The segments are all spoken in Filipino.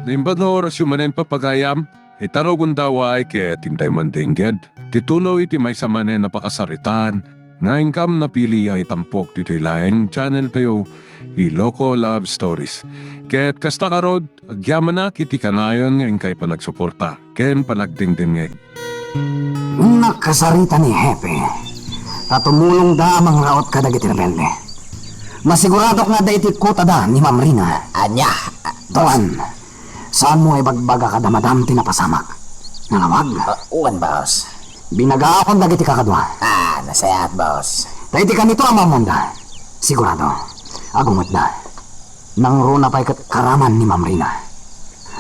Nimbador sumanen papagayam, itarogun daw ay kaya tintay mandingged. Tituloy iti may samanen na pakasaritan, nga ingkam na pili ay tampok dito ilaeng channel kayo, Iloko Love Stories. Kaya't kasta karod, agyaman na kiti kanayon nga ingkay panagsuporta, ken panagdingding ngay. Nakasarita ni Hepe. Tatumulong da amang raot kada giti rebelde. Masigurado nga da iti kota da ni Ma'am Rina. Anya, Tuan, saan mo ay bagbaga kada madam tinapasamak? Nangawag. uwan, boss. Binagaakon da giti kakadwa. Nasayat, boss. Taiti ka nito ang mamunda. Sigurado. Agungot da. Nang runa pa'y karaman ni Ma'am Rina.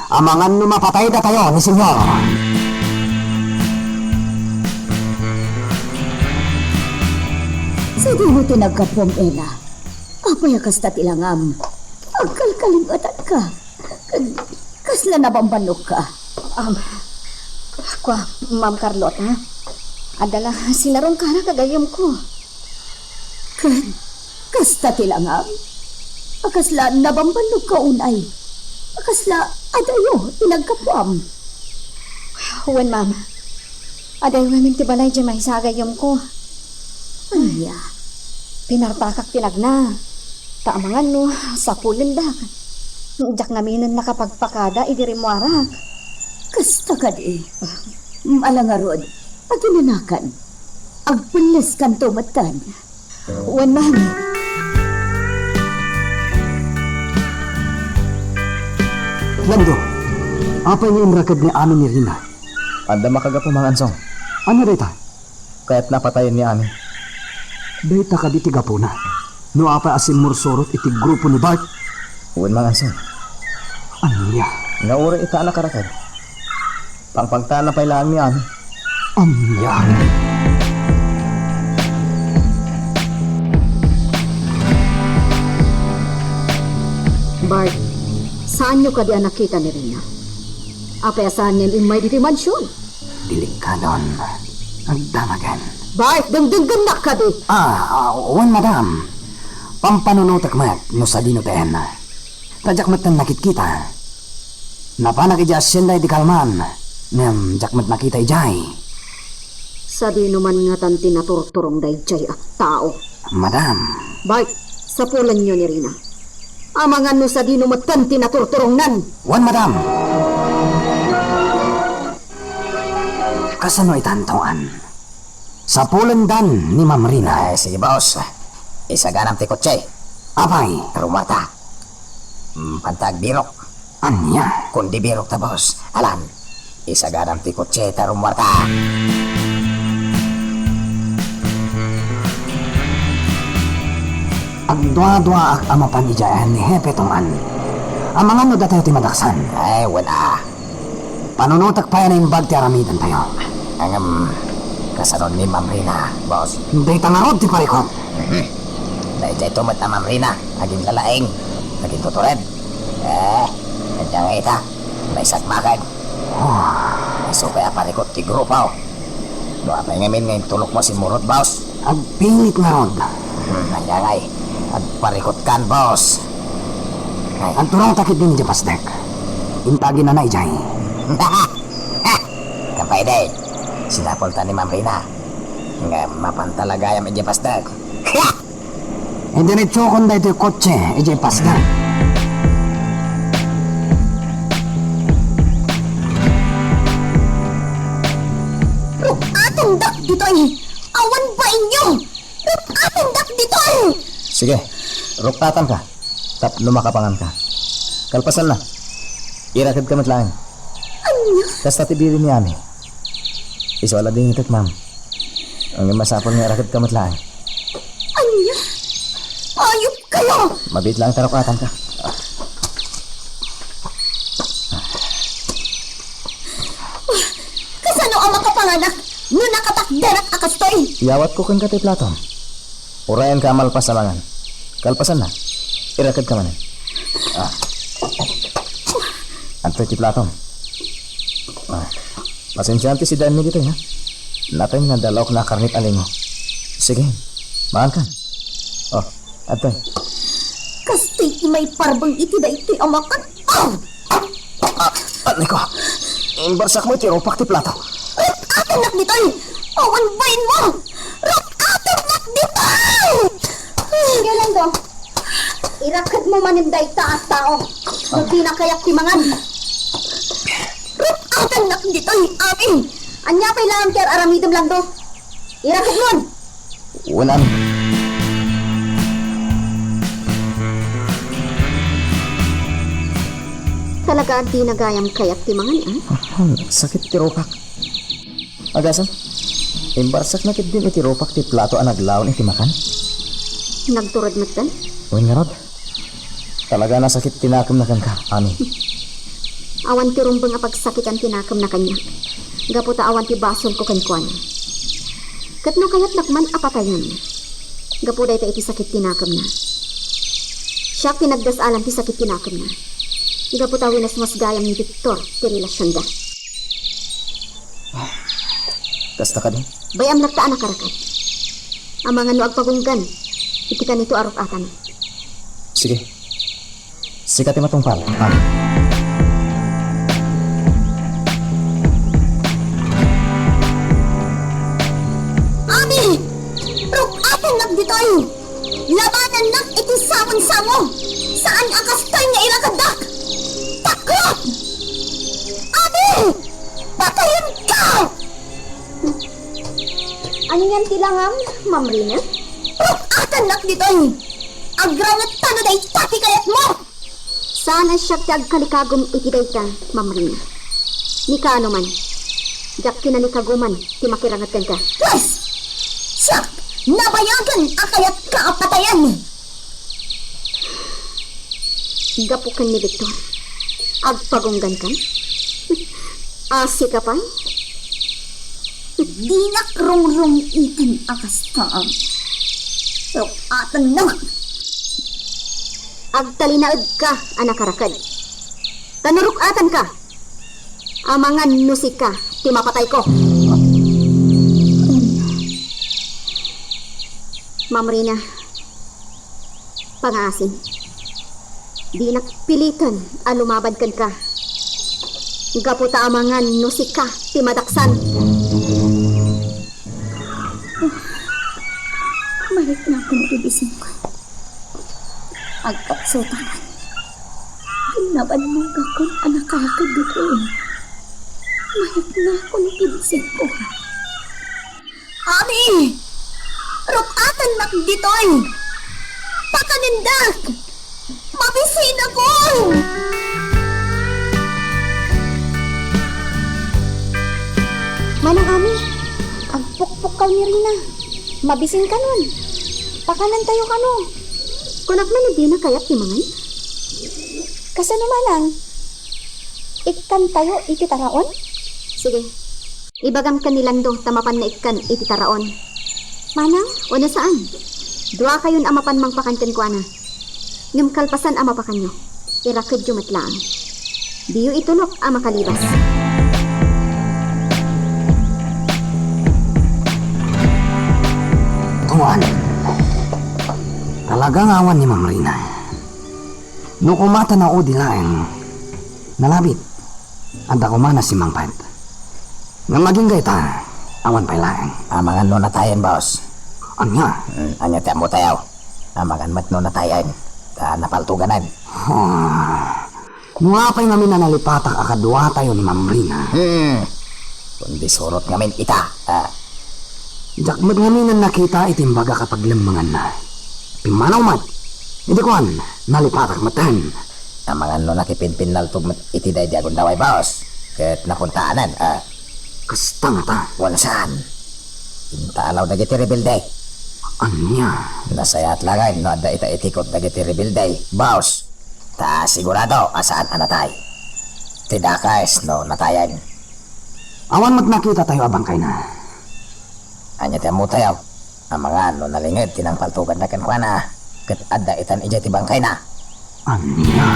Amangan numapatay da tayo ni Senyor. Sa di mo tinagkapom, Ella. Apay akas tatilangam. Agkalkalingatan ka. Kasla na bambanok ka. Kwa, Ma'am Carlota, adala sinarong ka na kagayam ko. Kas tatilangam. Akasla na bambanok ka unay. Akasla adayo tinagkapom. Huwan, Ma'am. Aday wamin tibalay dyan may sagayam ko. Anya. Pinartakak tinagna. Taamangan no, sa pulindak. Jak naminan nakapagpakada, idirimuarak. Kasta ka di. Malangarod. Aginanakan. Agpulis kan tumatan. Huwan, Ma'am. Lando, apay ni imrakad ni amin ni Rina. Anda makaga po mga ansong. Ano rita? Kaya't napatayin ni Ani. Dita ka di tigapuna. No apay asin mursorot iti grupo ni Bart. Uwan mga ansong. Ano niya? Nga uri ita na karakad. Pangpangtaan na pailaan ni Ani. Ano niya? Bart, saan nyo ka di nakita ni Rina? Apay saan niyan imay di mansyon? Delikadon. Agdamagan. Bart, dengdenggan na ka di. Wan madam. Pampanunutak mat, no sa dino tayan. Tajak mat nakit kita. Napanak ija asyenda di kalman. Nem, jakmat nakita ijay. Sa di naman nga tan tinaturturong dayjay at tao. Madam. Bart, sa pulan nyo ni Rina. Amangan no sa di naman tan tinaturturong nan. Wan madam. Kasano itantuan? Sa pulandan ni Ma'am Rina. Sige, boss. Isaganam ti kotse. Apay. Rumata. Pantag birok. Anya. Kundi birok ta, boss. Alam. Isaganam ti kotse ta rumata. Agdwa-dwa ak amapan ijayan ni Hepe Tungan. Amangan no datayo ti madaksan. Ay, wala. Panunutak pa yan na yung bag ti aramidan tayo. Ang kasaron ni Ma'am Rina, boss. Hindi tangarod ti parikot. Dahil dyan tumat na Ma'am Rina, naging lalaing, naging tutured. Nandiyan nga ita, may sakmakan. May sukay aparikot ti grupo. Doa pa ngamin ngayon tulok mo si Murot, boss. Agpilit nga rod. Nandiyan nga agparikot kan, boss. Ang turang takit din di pasdek. Intagi na na ijay. Kapay day, sinapol ta ni Ma'am Rina. Nga mapantalaga yung medya pasdag. E diretso kon da ito yung kotse, ijay pasdek. Atong dak dito ay. Awan ba inyo? Atong dak dito ay. Sige, ruktatan ka. Tap lumakapangan ka. Kalpasan na. Irakad ka matlaang. Anya? Kas tatibirin ni Ami. Iswala din itat, ma'am. Ang masapol nga irakad ka matlaang. Anya? Ayop kayo! Mabit lang tarokatan ka. Kasano ang makapanganak? No nakatakdarak akastoy! Iyawat ko kang kati Platon. Urayan ka malpas sa mangan. Kalpasan na. Irakad ka man. Antoy ti Platon. Masensyante si Danny dito, ha? Natay nga dalawak na karnit aling mo. Sige, makan ka. Oh, Antoy. Kastoy imay parbang iti da iti amakan. Ano ko? Barsak mo tiropak ti plato. Atin nak ditoy! Awan bayin mo! Rok atin nak ditoy! Sige lang do. Irakad mo maninday taas tao. Hindi na kayak timangan. Rok atin nak ditoy, amin! Anya pa ilang kaya aramidom lang do. Irakad mo! Walang. Talaga di nagayam kayak timangan, eh? Sakit tiropak. Agasan? Imbarsak na kit din itiropak ti plato ang naglaon iti makan. Nagturod mo tan? Uwin nga rod. Talaga na sakit tinakam na kan ka, Ami. Awan ti rumbang apagsakit ang tinakam na kanya. Gaputa awan ti basol ko kankwan. Katno kayat nakman apatayan. Gapuda ita iti sakit tinakam na. Siya pinagdasalan ti sakit tinakam na. Gaputa winas mas gayam ni Victor ti relasyon da. Kasta ka din? Bayam nagtaan na karakat. Ang mga nuag pagunggan, iti ka nito arok atan. Sige. Sikat yung matungpal, Ami. Ami! Rok atin nak ditoy! Labanan nak iti samon-samo! Saan akastay nga irakadak? Takrot! Ami! Patayin ka! Ano yan tilangam, Ma'am Rina? Rok atan nak ditoy! Agrangat tano day pati kayat mo! Sana siya ti agkalikagom iti dayta, Ma'am Rina. Ni kaano man, jak kinalikagom ti makirangat kan ka. Yes! Siya! Nabayagan akayat kaapatayan! Gapukan ni Victor. Agpagunggan kan? Asi ka pa? Di nakrong-rong itin akastaang. Rok atan na! Agtalinaad ka, anak karakad. Tanurukatan ka. Amangan nusik ka, ti mapatay ko. Ma'am Rina, pangaasin. Di nakpilitan a lumabad kan ka. Gaputa amangan nusik ka, ti madaksan. Balik na ako nagigising ko. Agkapsotanan. Kinaban mo kakon anak kakad dito eh. Balik na ako nagigising ko. Ami! Rukatan nak ditoy! Pakanindak! Mabisin ako! Manang Ami, agpukpuk ka ni Rina. Mabising ka nun. Pakanan tayo ka no. Kunak man hindi na kayak timangan. Kasano manang? Ikan tayo iti taraon? Sige. Ibagam ka nilang do tamapan na ikan iti taraon. Manang, o saan? Dua kayon amapan mang pakanten ko ana. Ngam kalpasan amapakan nyo. Irakad yung matlaang. Diyo itunok ama kalibas. Tuan. Talagang awan ni Ma'am Rina. No kumata na o dilaeng, nalabit. Anda kumana si Mang Pant. Nga maging gaita, awan pa ilaeng. Amangan no natayan, boss. Anya? Anya tiyan mo tayaw. Amangan mat no natayan. Ta napaltuganan. Nuapay namin na nalipatak akadwa tayo ni Ma'am Rina. Kundi surot ngamin ita. Jakmat ngamin ang nakita itimbaga kapag lamangan na. Pimanaw mat. Hindi ko nalipatak matan. Amangan no nakipinpinal tug iti day diagon daway, boss. Ket napuntaanan. Kasta nga ta. Wala saan. Intaalaw dagiti rebelde. Anya? Nasayat langay no adda ita itikot dagiti rebelde. Boss. Ta sigurado asaan anatay. Tidakais no natayan. Awan magnakita tayo abang kay na. Anya tiyan mo tayaw. Amangan no nalingid tinang paltugan na kankwana. Ket adda itan ija ti bangkay na. Anya?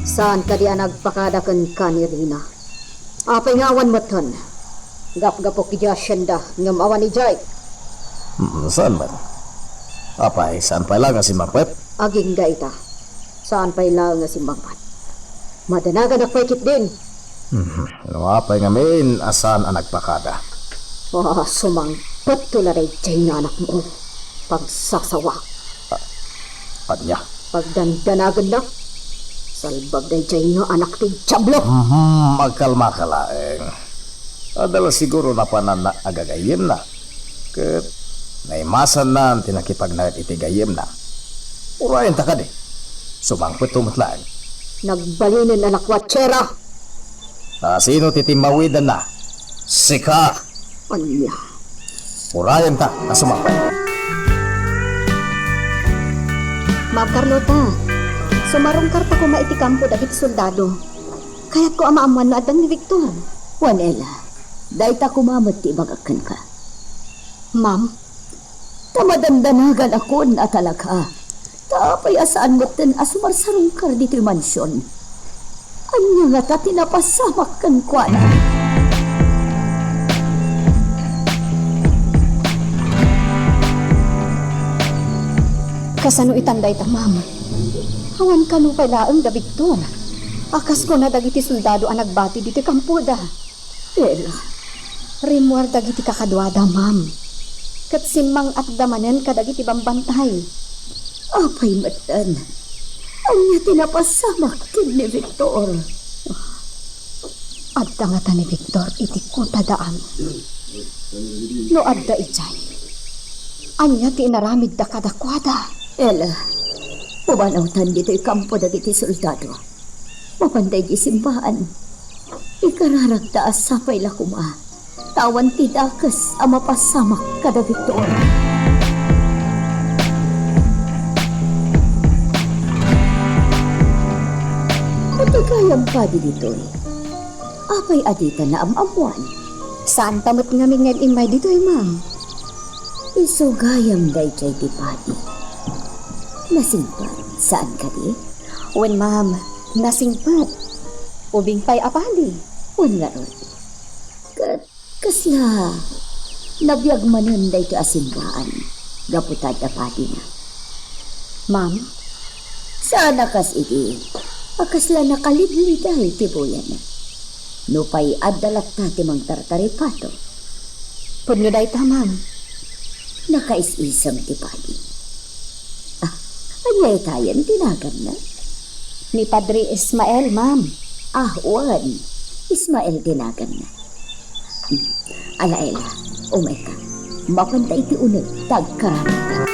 Saan ka di nagpakadakan ka ni Rina? Apay nga awan matan. Gap-gapok ki asyenda ngam awan ni Jai. Saan ba? Apay, saan pa lang si Mapet? Aging gaita. Saan pa'y lang nga simbangpat? Madanagan na kwekit din. Ano apay ngamin, asan ang nagpakada? Sumangpat tularay dyan nga anak mo. Pagsasawa. Anya? Pagdandanagan na. Salbag na dyan nga anak ti Diablo. Magkalma ka laeng. Adala siguro na panan na agagayim na. Kat naimasan na ang tinakipagnayat itigayim na. Urayan ta ka di. Sumangpit tumutlaan. Nagbalinin anak watsera. Sino titimawidan na? Sika! Anya. Urayan ta, sumangpit. Ma'am Carlota, sumarungkar pa ko maitikampo dagiti soldado. Kaya't ko amaamuan na adang ni Victor. Juanela, dahi ta kumamot ti bagakan ka. Ma'am, Tamadandanagan ako na talaga. Tapay asaan mo tin asumarsarungkar dito yung mansyon. Anya nga ta tinapasamak kan kwa na. kasano itanday ta, ma'am? Hawan ka no pala ang da Victor. Akas ko na dagiti soldado ang nagbati diti kampo da. Ela, Rimuar dagiti kakadwada, ma'am. Kat simang at damanen kadagiti bambantay. apay matan. Anya tinapasamak tin ni Victor. Adda nga ta ni Victor iti kuta daan. No adda ijay. Anya ti inaramid da kadakwada. Ela, pumanawtan dito yung kampo dagiti soldado. Mapanday di simbahan. Ikararagtaas sa payla kuma. Tawan ti dakas ang mapasamak kada Victor. Matagayang pa di dito eh. Apay adita na amamuan. Saan tamot nga mingag imay dito ma'am? Isugayam day chay ti padi. Nasingpat, saan ka di? Wen ma'am, nasingpat. Ubing pa'y apali. Wala ron. Kasla, nabiyag manan day ti asimbaan. Gaputad na padi na. Ma'am, Sana kas iti. Akasla nakalidliday ti buyan na. Nupay adalak ta ti mang tartaripato. pudno day ta ma'am. Nakais-isam ti padi. Anyay tayan tinagan na. Ni Padre Ismael, ma'am. Wan. Ismael tinagan na. Alaela, umay ka. Mapantay ti unod, tagkaramit.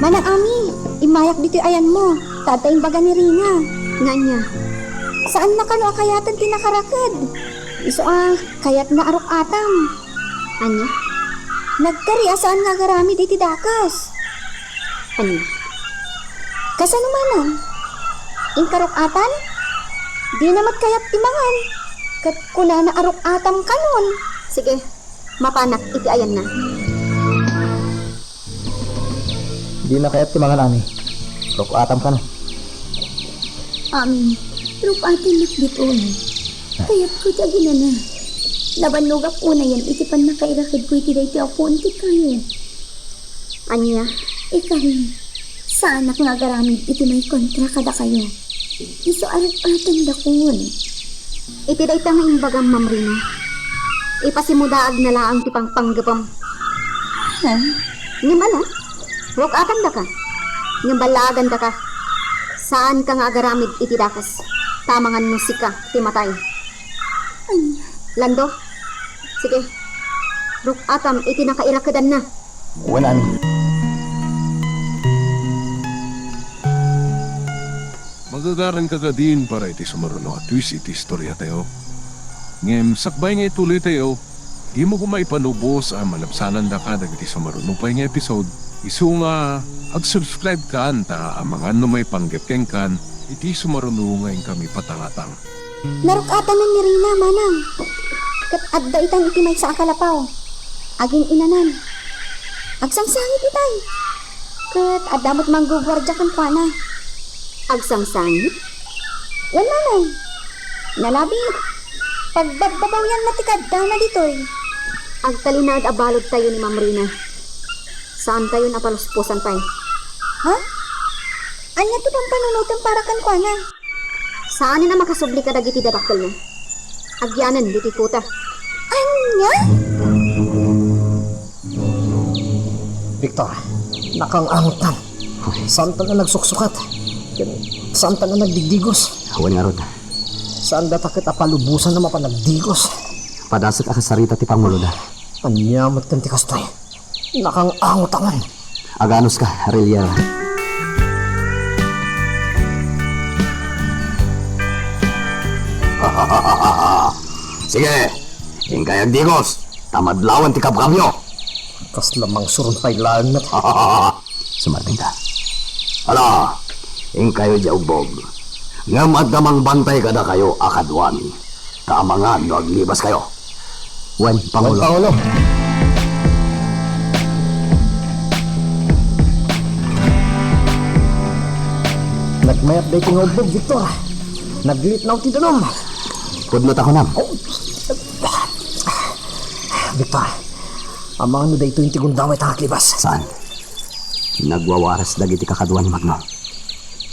Manang Ami, imayak dito ayan mo. Tatayin baga ni Rina. Nga niya. Saan na kano akayatan tinakarakad? Iso kayat na arok atam. Anya? Nagkari saan nga garami diti dakas. Anya? Kasano manang? Inkarok atan? Di na magkayat timangan. Kat kuna na arok atam kanon. Sige, mapanak iti ayan na. Di na kaya't timangan ami. Roko atam ka na. Amin, rupatin nakbiton. Kaya't ko tagi na na. Nabanlog ako na yan, itipan na kairakad ko iti dahi apunti kayo. Anya? Ikarin, saan ako nga garamid iti may kontra kada kayo. Iso arap-atan dakon. Iti day ta nga imbagang mamrino. Ipasimudaag na laang tipang panggapam. Ha? Ngimala? Rok atan da ka. Ngembalagan da ka. Saan ka nga agaramid iti dakas? Tamangan musika, timatay. Lando? Sige. Rok atam iti nakairakadan na. Wen ami. Magagaran ka ka din para iti sumaruno at twist iti istorya tayo. Ngem, sakbay nga ituloy tayo. Di mo kumay panubos ang malapsanan da ka dagiti sumaruno pa nga episode. Isu nga, ag-subscribe ka anta ang mga ano may panggepkeng kan, iti sumaruno ngayon kami patangatang. Narukatan na ni Rina, manang. Kat adda itang iti may sa akalapaw. Aging inanan. Agsangsangit itay. Kat adamot manggugwardya kan pa na. Agsangsangit? Wan manang. Nalabi. Pagbagbabaw yan matikad daw na ditoy. Agtalinag abalod tayo ni Ma'am Rina. Saan tayo napaluspusan pa eh? Ha? Anya to bang panunutan para kan kuana? Saan na makasubli ka dagiti dadakkel na? Agyanan, diti puta. Anya? Victor, nakangangutan. Saan ta na nagsuksukat? Saan ta na nagdigdigos? Awan nga rod. Saan da takit apalubusan na mapanagdigos? Padasot ka sarita ti Pangulo da. Anyamat kan ti kastoy. Nakangangutangan. Aganos ka, Aureliana. Sige, hingkay ang digos. Tamadlawan ti kabkamyo. Kas lamang surumpay langat. Sumarting ka. Hala, hingkayo jaugbog. Ngam at damang bantay kada kayo akadwami. Kaamangan no aglibas kayo. Wan, Pangulo. Pangulo. Nagmayat day ti ngobog, Victor. Naglit na ti danom. Pudnot ako nam. Victor, amang no day ito yung tigundamay tangaklibas. Saan? Nagwawaras dagiti kakadwa ni Magno.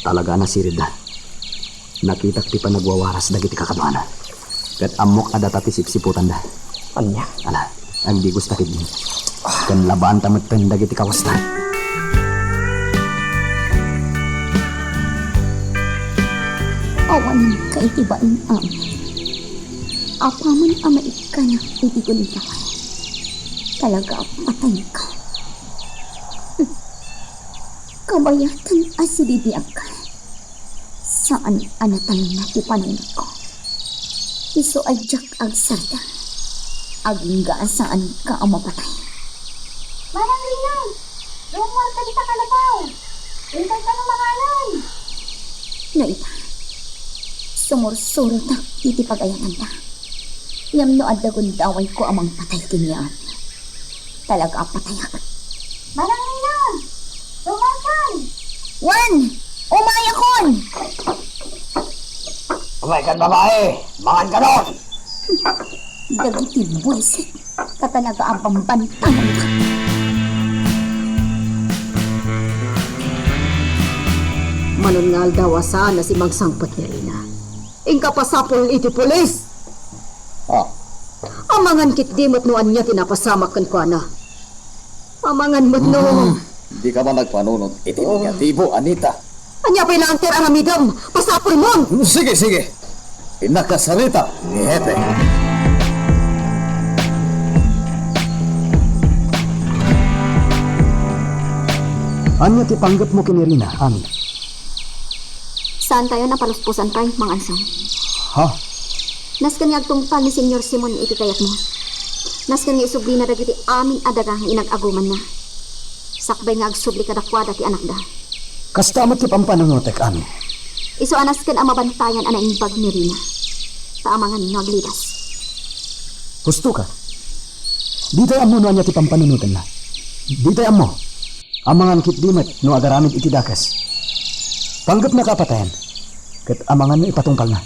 Talaga na sirid na. Nakitak ti pa nagwawaras dagiti kakadwa na. Kat amok adata ti sipsiputan da. Anya? Ala, ang di gusto kid. Kan laban tamat dagiti kawasta. Awan ka itibain apaman ama ka na itigun ka. Talaga patay ka. Kabayatan asibibiyag ka. Saan anatang natipanan ko? Iso adyak ag sarda. Aging saan ka ang mapatay. Manang Rina! Lumar ka di sa kalabaw! Hintay ka ng mangalan! Naita, sumursurot na iti pagayangan na. Yam no adagon daway ko amang patay kiniyaan. Talaga patay ako. Manang Rina! Lumarkan! Wan! Umayakon! Umay kan babae! Mangan ka doon! Dagiti buwisit. Katalaga ang pambantangan ka. Manungal daw asana si magsangpot ni Rina. Ingka pasapol iti pulis. Amangan kit dimot no anya tinapasamak kan kwa na. Amangan mo't no. Di ka ba nagpanunod? Iti negatibo, Anita. Anya pa ilanter aramidam. Pasapol mon. Sige, sige. Pinakasalita ni Hepe. Anya ti panggap mo kini Rina, Ami? Saan tayo napaluspusan pa, Mang Ansong? Ha? Naskan nga agtungpal ni Senyor Simon iti kayat mo. Naskan nga isubli na dagiti amin adaga inag-aguman na. Sakbay nga agsubli kadakwada ti anak da. Kastamat ti pampanunutek, Ami. Iso anas kan ang mabantayan ana imbag ni Rina. Taamangan naglidas. Gusto ka? Di tayo amo no anya ti pampanunutan na. Di tayo amo. Amangan kit dimet no agaramid iti dakas. Panggap na kapatayan. Kat amangan no ipatungkal na.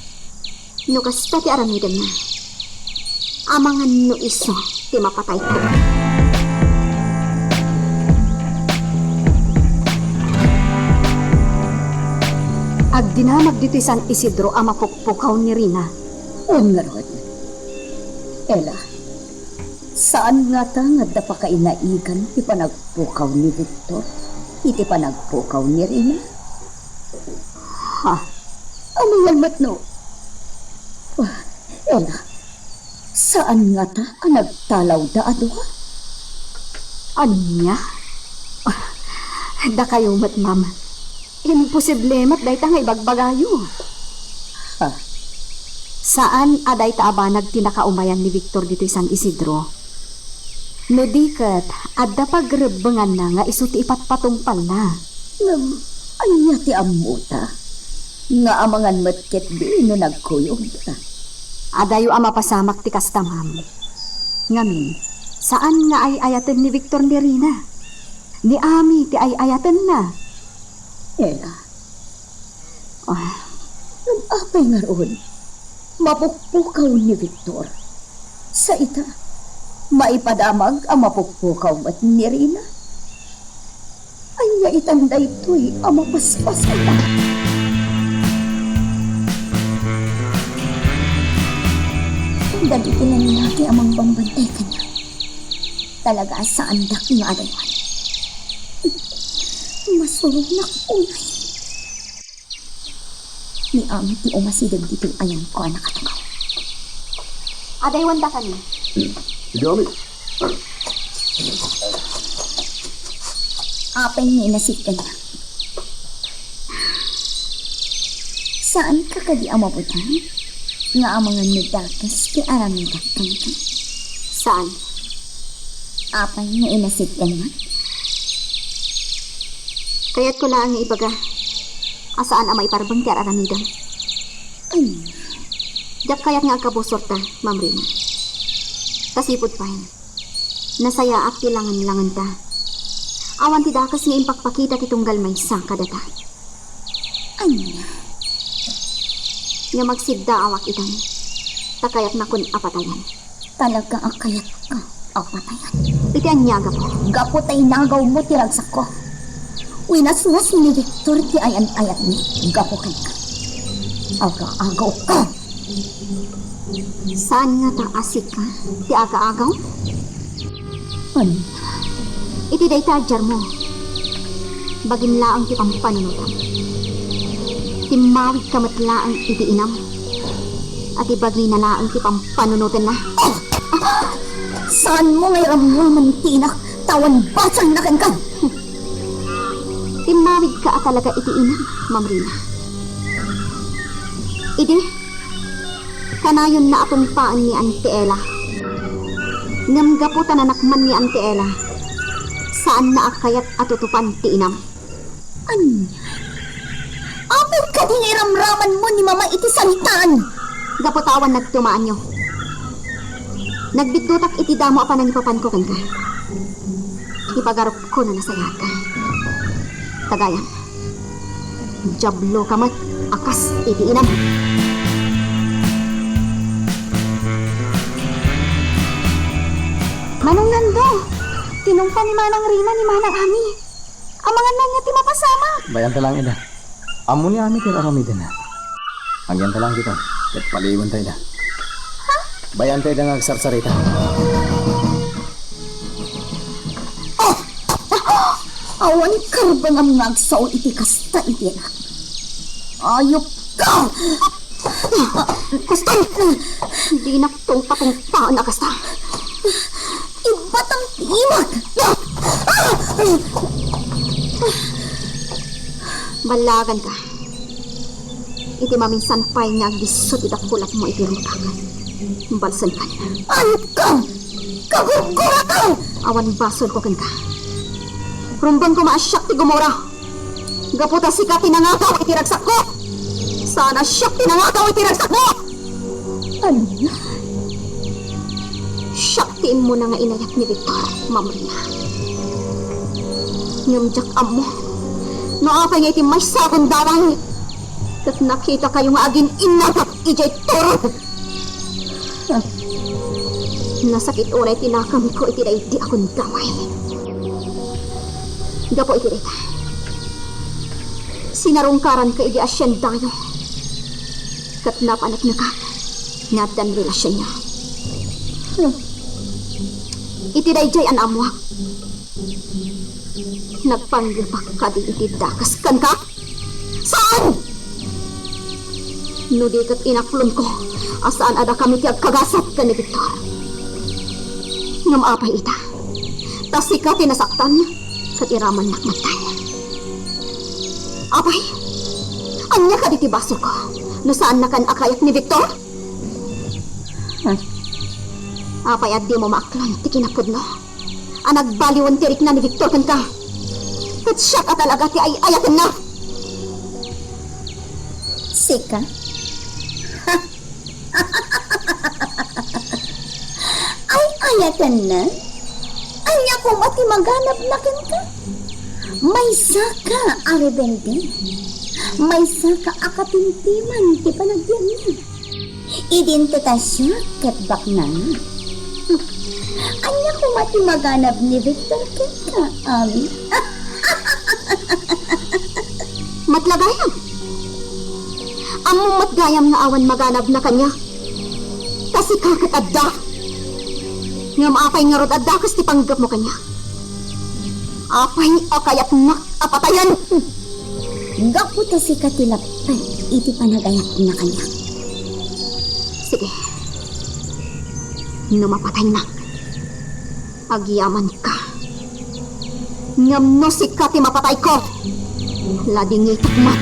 No kasta ti aramidem na. Amangan no iso ti mapatay ko. Agdinamag dito San Isidro ang mapukpukaw ni Rina. Ungarod. Ela, saan nga ta nga dapa ka inaigan ti panagpukaw ni Victor? Iti panagpukaw ni Rina? Ha? Amangan matno? Ela, saan nga ta ang nagtalaw da aduha? Anya? Da kayo mat, ma'am. Imposible mat day ta nga ibagbagayo. Ha? Saan aday ta abanag tinakaumayan ni Victor dito San Isidro? No diket, adda pagrebengan na nga iso ti ipatpatungpal na. Anya ti amuta? Nga amangan matket di no nagkuyog ta. Adayo ang mapasamak ti kasta, ma'am. Ngamin, saan nga ay ayaten ni Victor ni Rina? Ni Ami ti ay ayaten na. Ela, apay nga roon, mapukpukaw ni Victor. Sa ita, Maipadamag ang mapuppukaw at ni Rina. Ay nga itanda ito'y ang mapaspas kita. Dagitin na nilaki amang bambantay ka niya. Talaga sa andak nga adawan. Masurog na unay. Ni amit ti umasidag dito ayang ko anak katagaw. Aday wanda kami. Sige, Ami. Apay ni inasit ka niya. Saan ka kadi amabutan? Nga ang mga nudakas ti aramidak ka niya. Saan? Apay ni inasit ka niya. Kaya't ko lang nga ibaga. Asaan ang maiparbang ti aramidam? Ay, Dak kayat nga kabusor ta, Ma'am Rina. Kasipod pa yun. Nasaya at tilangan-langan ta. Awan ti dakas nga impakpakita ti tunggal may sangka data. ay, Nga magsidda awak itan. Takayat na kun apatayan. talaga ang kayat ka. Apatayan. Iti anyaga po. Gapot ay nagaw mo ti ragsak ko. Winaswas ni Victor ti ayan-ayat ni. Gapo kay ka. Aga-agaw ka. Saan nga ta asik ka? Ti aga-agaw? Ano? Iti dayta adjar mo. Bagin laang ti pampanunutan. Timawid kamat laang iti inam. At ibagi na laang ti pampanunutan na. Saan mo ngay ramraman tinak? Tawan basang nakan ka. Timawid ka at talaga iti inam, Ma'am Rina. Idi, kanayon na atumpaan ni Auntie Ella. Ngamgaputan anakman ni Auntie Ella. Saan na akayat atutupan ti inam? Ano? Apit ka din iramraman mo ni mama iti salitaan. Gaputawan nagtumaan nyo. Nagbitutak iti damo apa nang ipapan ko kan ka. Ipagarap ko na nasayat ka. Tagayan. Jablo kamat akas iti inam. Manong Nando, tinungpa ni Manang Rina ni Manang Ami. Ang mga nanya ti mapasama. Bayan talang ida. Amo ni Ami tin aramidin na. Agyan talang kita. Ket paliwan tayo na. Bayan tayo na agsarsarita. Awan karbang ang nagsaol iti kasta iti na. Ayok ka! Kasta, di naktong patungpaan na kasta. Iba't ang tiwag! Balagan ka. Iti maminsan pa'y nga gisot idakulat mo iti rutakan. Balsan ka niya. Ayok ka! Kagugura ka! Awan basol ko kan ka. Rumbang ko maasyak ti gumora. Gaputa si ka tinangakaw iti ragsak ko. Sana siyak tinangakaw iti ragsak mo. Ano na? Siyaktiin mo na nga inayat ni Victor, Ma'am Rina. Ngamjak amo. Naapay nga iti may sakong dawang. Kat nakita kayo nga agin inagap ijay toro. Nasakit unay tinakam ko iti day di akong damay. Gapo iti dita. Sinarungkaran ka iti asyan dayo. Kat napanak na ka. Natan relasyon niya. Iti dayjay an amwak. Nagpanggilpak ka di iti dakas kan ka? Saan? No di kat inaklon ko. Asaan ada kami ti agkagasat ka ni Victor. Ngam apay ita. Tas ika tinasaktan. Kat iraman nakmatan. Apay? Anya ka di ti baso ko. No saan na kan akayat ni Victor? Apay at di mo maaklan ti kinapudno. Ang nagbaliwan tirik na ni Victor kan ka. Kat siya ka talaga ti ay ayatan na. Sika? Ay ayatan na? Anya ko mati maganap na ken ka? May saka aribente. May saka akapintiman ti panagyan niya. Identitasya ket bakna. Anya ko mati maganap ni Victor Kika, Ami. Matlagayam. Among matgayam nga awan maganab na kanya. Kasi kakit adda. Nga maapay nga rod adda kas ti panggap mo kanya. Apay akayat nak apatayan. Gaputa si katilapay, iti panagayat na kanya. Sige. Numapatay na. Agyaman ka. Ngam no si Kati mapatay ko. Lading itukmat.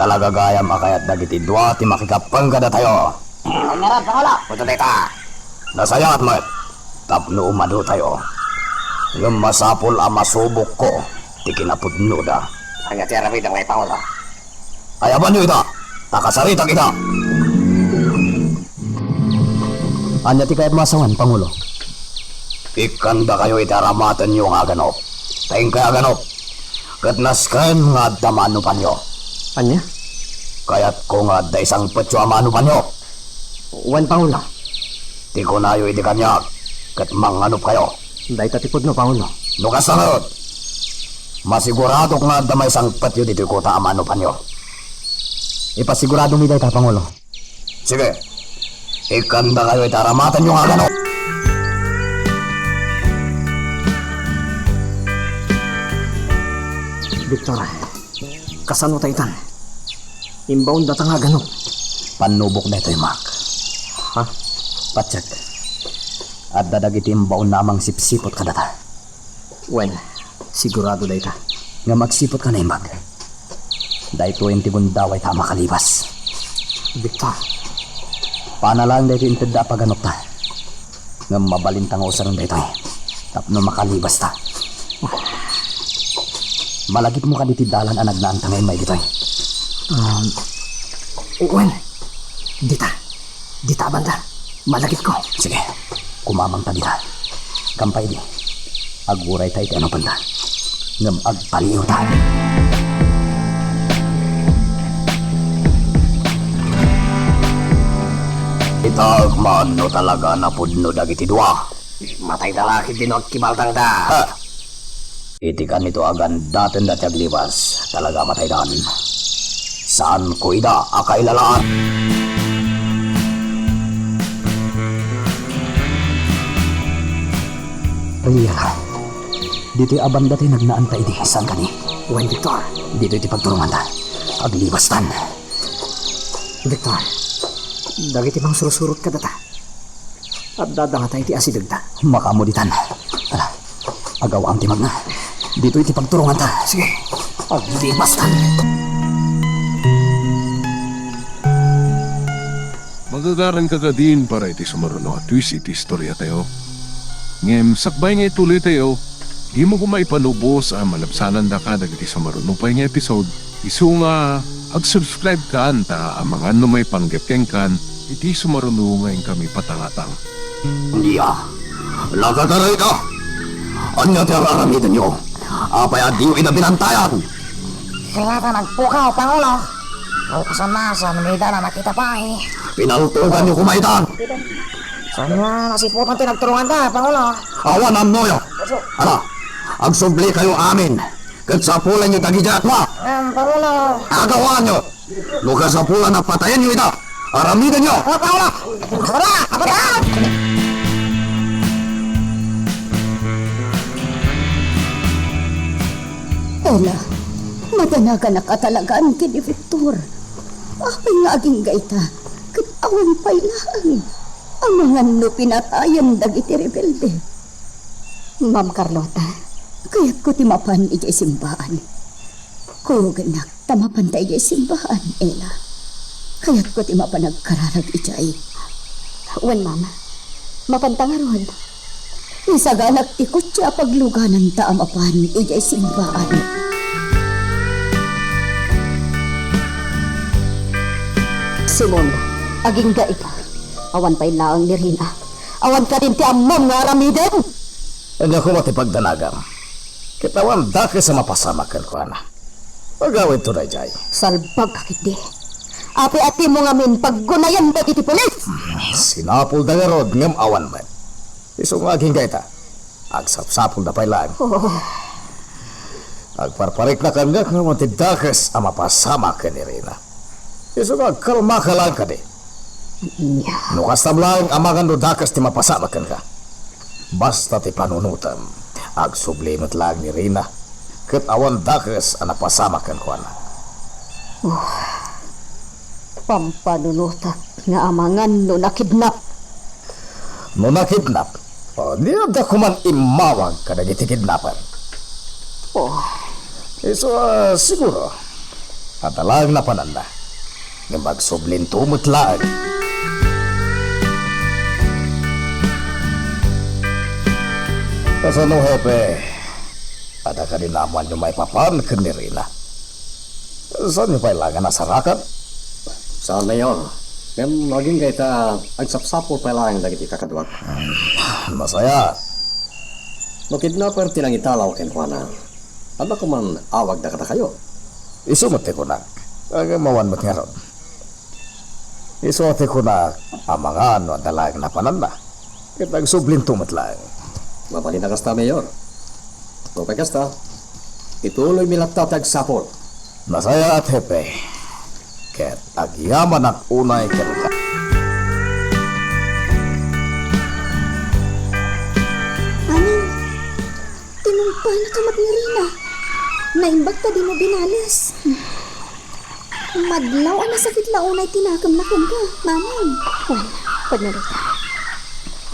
Talaga gaya makayat dagiti dua ti makikapang kada tayo. Ngaran Pangulo, puto data. Nasayat mo. Tapno umado tayo. Ngam masapol ang masubok ko. Ti kinapudno da. Hanya ti arami da may Pangulo. Ayaban nyo ita. Takasarita kita. Anya ti kayat masawan, Pangulo. Ikanda kayo itaramatan nyo nga ganop. Taing kaya ganop. Katnaskan nga damanupan nyo. Anya? Kaya't ko nga da isang petyo amanupan nyo. Wan, Pangulo. Di ko na iti kanyag. Kat manganup kayo. Dahil tatipod no, Pangulo. Nukas na nod. Masigurado ko nga da may isang petyo dito ko ta amanupan nyo. Ipasigurado mi dahil ta, Pangulo. Sige. Ikanda kayo itaramatan nyo nga ganop. Victor, kasano tayo tan? Inbound data nga ganun. Panubok na ito, Mac. Ha? Patsag. At dadagiti imbaon namang sipsipot ka data. Well, sigurado dahi ta. Nga magsipot ka na, Mac. Dahil 20 bundaway ta makalibas. Victor, Panalang dahil yung tada paganop ta. Nga mabalintang usarang dahil ito. Tapno makalibas ta. Malagip mo ka diti dalan ang nagnaantang ngayon may dito. well, dita banda. Malagit ko. Sige, kumamang ta dita. Kampay di. Aguray tayo ti ano banda. Ngam agpaliw ta. Itagman no talaga na pudno dagiti dua. Matay dalaki din o kibaltang da. Ha! Itikan nito agan daten datyag liwas. Talaga matay dan. Saan ko ida akailalaan? Iya. Dito aban dati nagnaantay di. Saan ka ni? Well, Victor. Dito iti pagturungan ta. Agliwas tan. Victor, dagiti bang surusurot ka data. At dadanga tayo ti asidag ta. Makamuditan. Tara. Agaw ang timag na. Dito iti pagturungan ta. Sige. Agliwas tan. Magagaran ka ka din para iti sumaruno at twist iti istorya tayo. Ngem, sakbay nga ituloy tayo, di mo kumay panubos ang malabsanan da ka dagiti sumaruno pa nga episode. Isu nga, ag-subscribe ka ta ang mga may panggepkeng kan, iti sumaruno ngayon kami patangatang. Iya. Lagataray ka. Anya ti araramitan nyo. Apay adiyo ina binantayan. Kaya ka nagpukaw, Pangulo. Ang kasanasan, may dala nakita pa eh. Pinaltugan nyo kumaitan. Saan nga nasiputan tinagturungan ta, Pangulo? Awan ang noyo. Ala, agsubli kayo amin. Katsapulan nyo tagijat mo. Pangulo. Agawan nyo. Lukasapulan na patayan nyo ita. Aramitan nyo. Pangulo! Abada! Abada! Ela, madanagan na katalagaan kini Victor. Apay nga aging gaita, katawan pa'y lang. Ang mga no pinatayan dagiti rebelde. Ma'am Carlota, Kaya't ko timapan ijay simbahan. Kuganak, tamapan tayo ijay simbahan, Ela. Kaya't ko timapan nagkararag ijay. wan mama. Mapantangaron. Isaganak ti kutya pagluganan taamapan ijay simbahan. Simon, aging gaita. Awan pa'y laang ni Rina. Awan ka rin ti amom nga aramiden. Anya ko matipagdanagang. Kitawan dake sa mapasama ko na. Pagawin to na, Jay. Salbag kakit di. Api-ati mo nga min paggunayan ba iti pulis? Sinapul da nga rod ngam awan man. Iso nga aging gaita. Agsapsapul da pailaan. Agparparik na kan nga nga matidakas ang mapasama ka ni Rina. Iso nga kalma ka lang ka di. Nukas tamlang amangan no dakas ti mapasama kan ka. Basta ti panunutan. Agsublimot lang ni Rina. Kat awan dakas ang napasama kan ko na. Pampanunutak nga amangan no nakidnap. No nakidnap, niya da kuman imawag ka na iti kidnapan. So, siguro, katalang na pananda, nga magsublin tumot lang. Kasano, Hepe, ada ka din naman yung may papan ka ni Rina. Saan yung pailangan nasarakan? Saan, Mayor? Ngam maging kita agsapsapo pa lang dagiti kakadwag. Masaya. No kidnapper tinang italaw ken kuana. Ano ko man awag na kata kayo? Isumate ko na. Ang mawan mo't nga ron. Isuote ko na ang mga ano dalag na pananda. Kitang sublin tumot lang. Mapalin na kasta, Mayor. No kasta, ituloy milattatag sapol. Masaya at hepe. Ket agyaman ang unay keruka. Anong, tinumpa na kamat ni Rina. Naimbag ta di mo binalas. Madlaw ang nasakit launay tinakam na kung ka, manang. Well, panarita.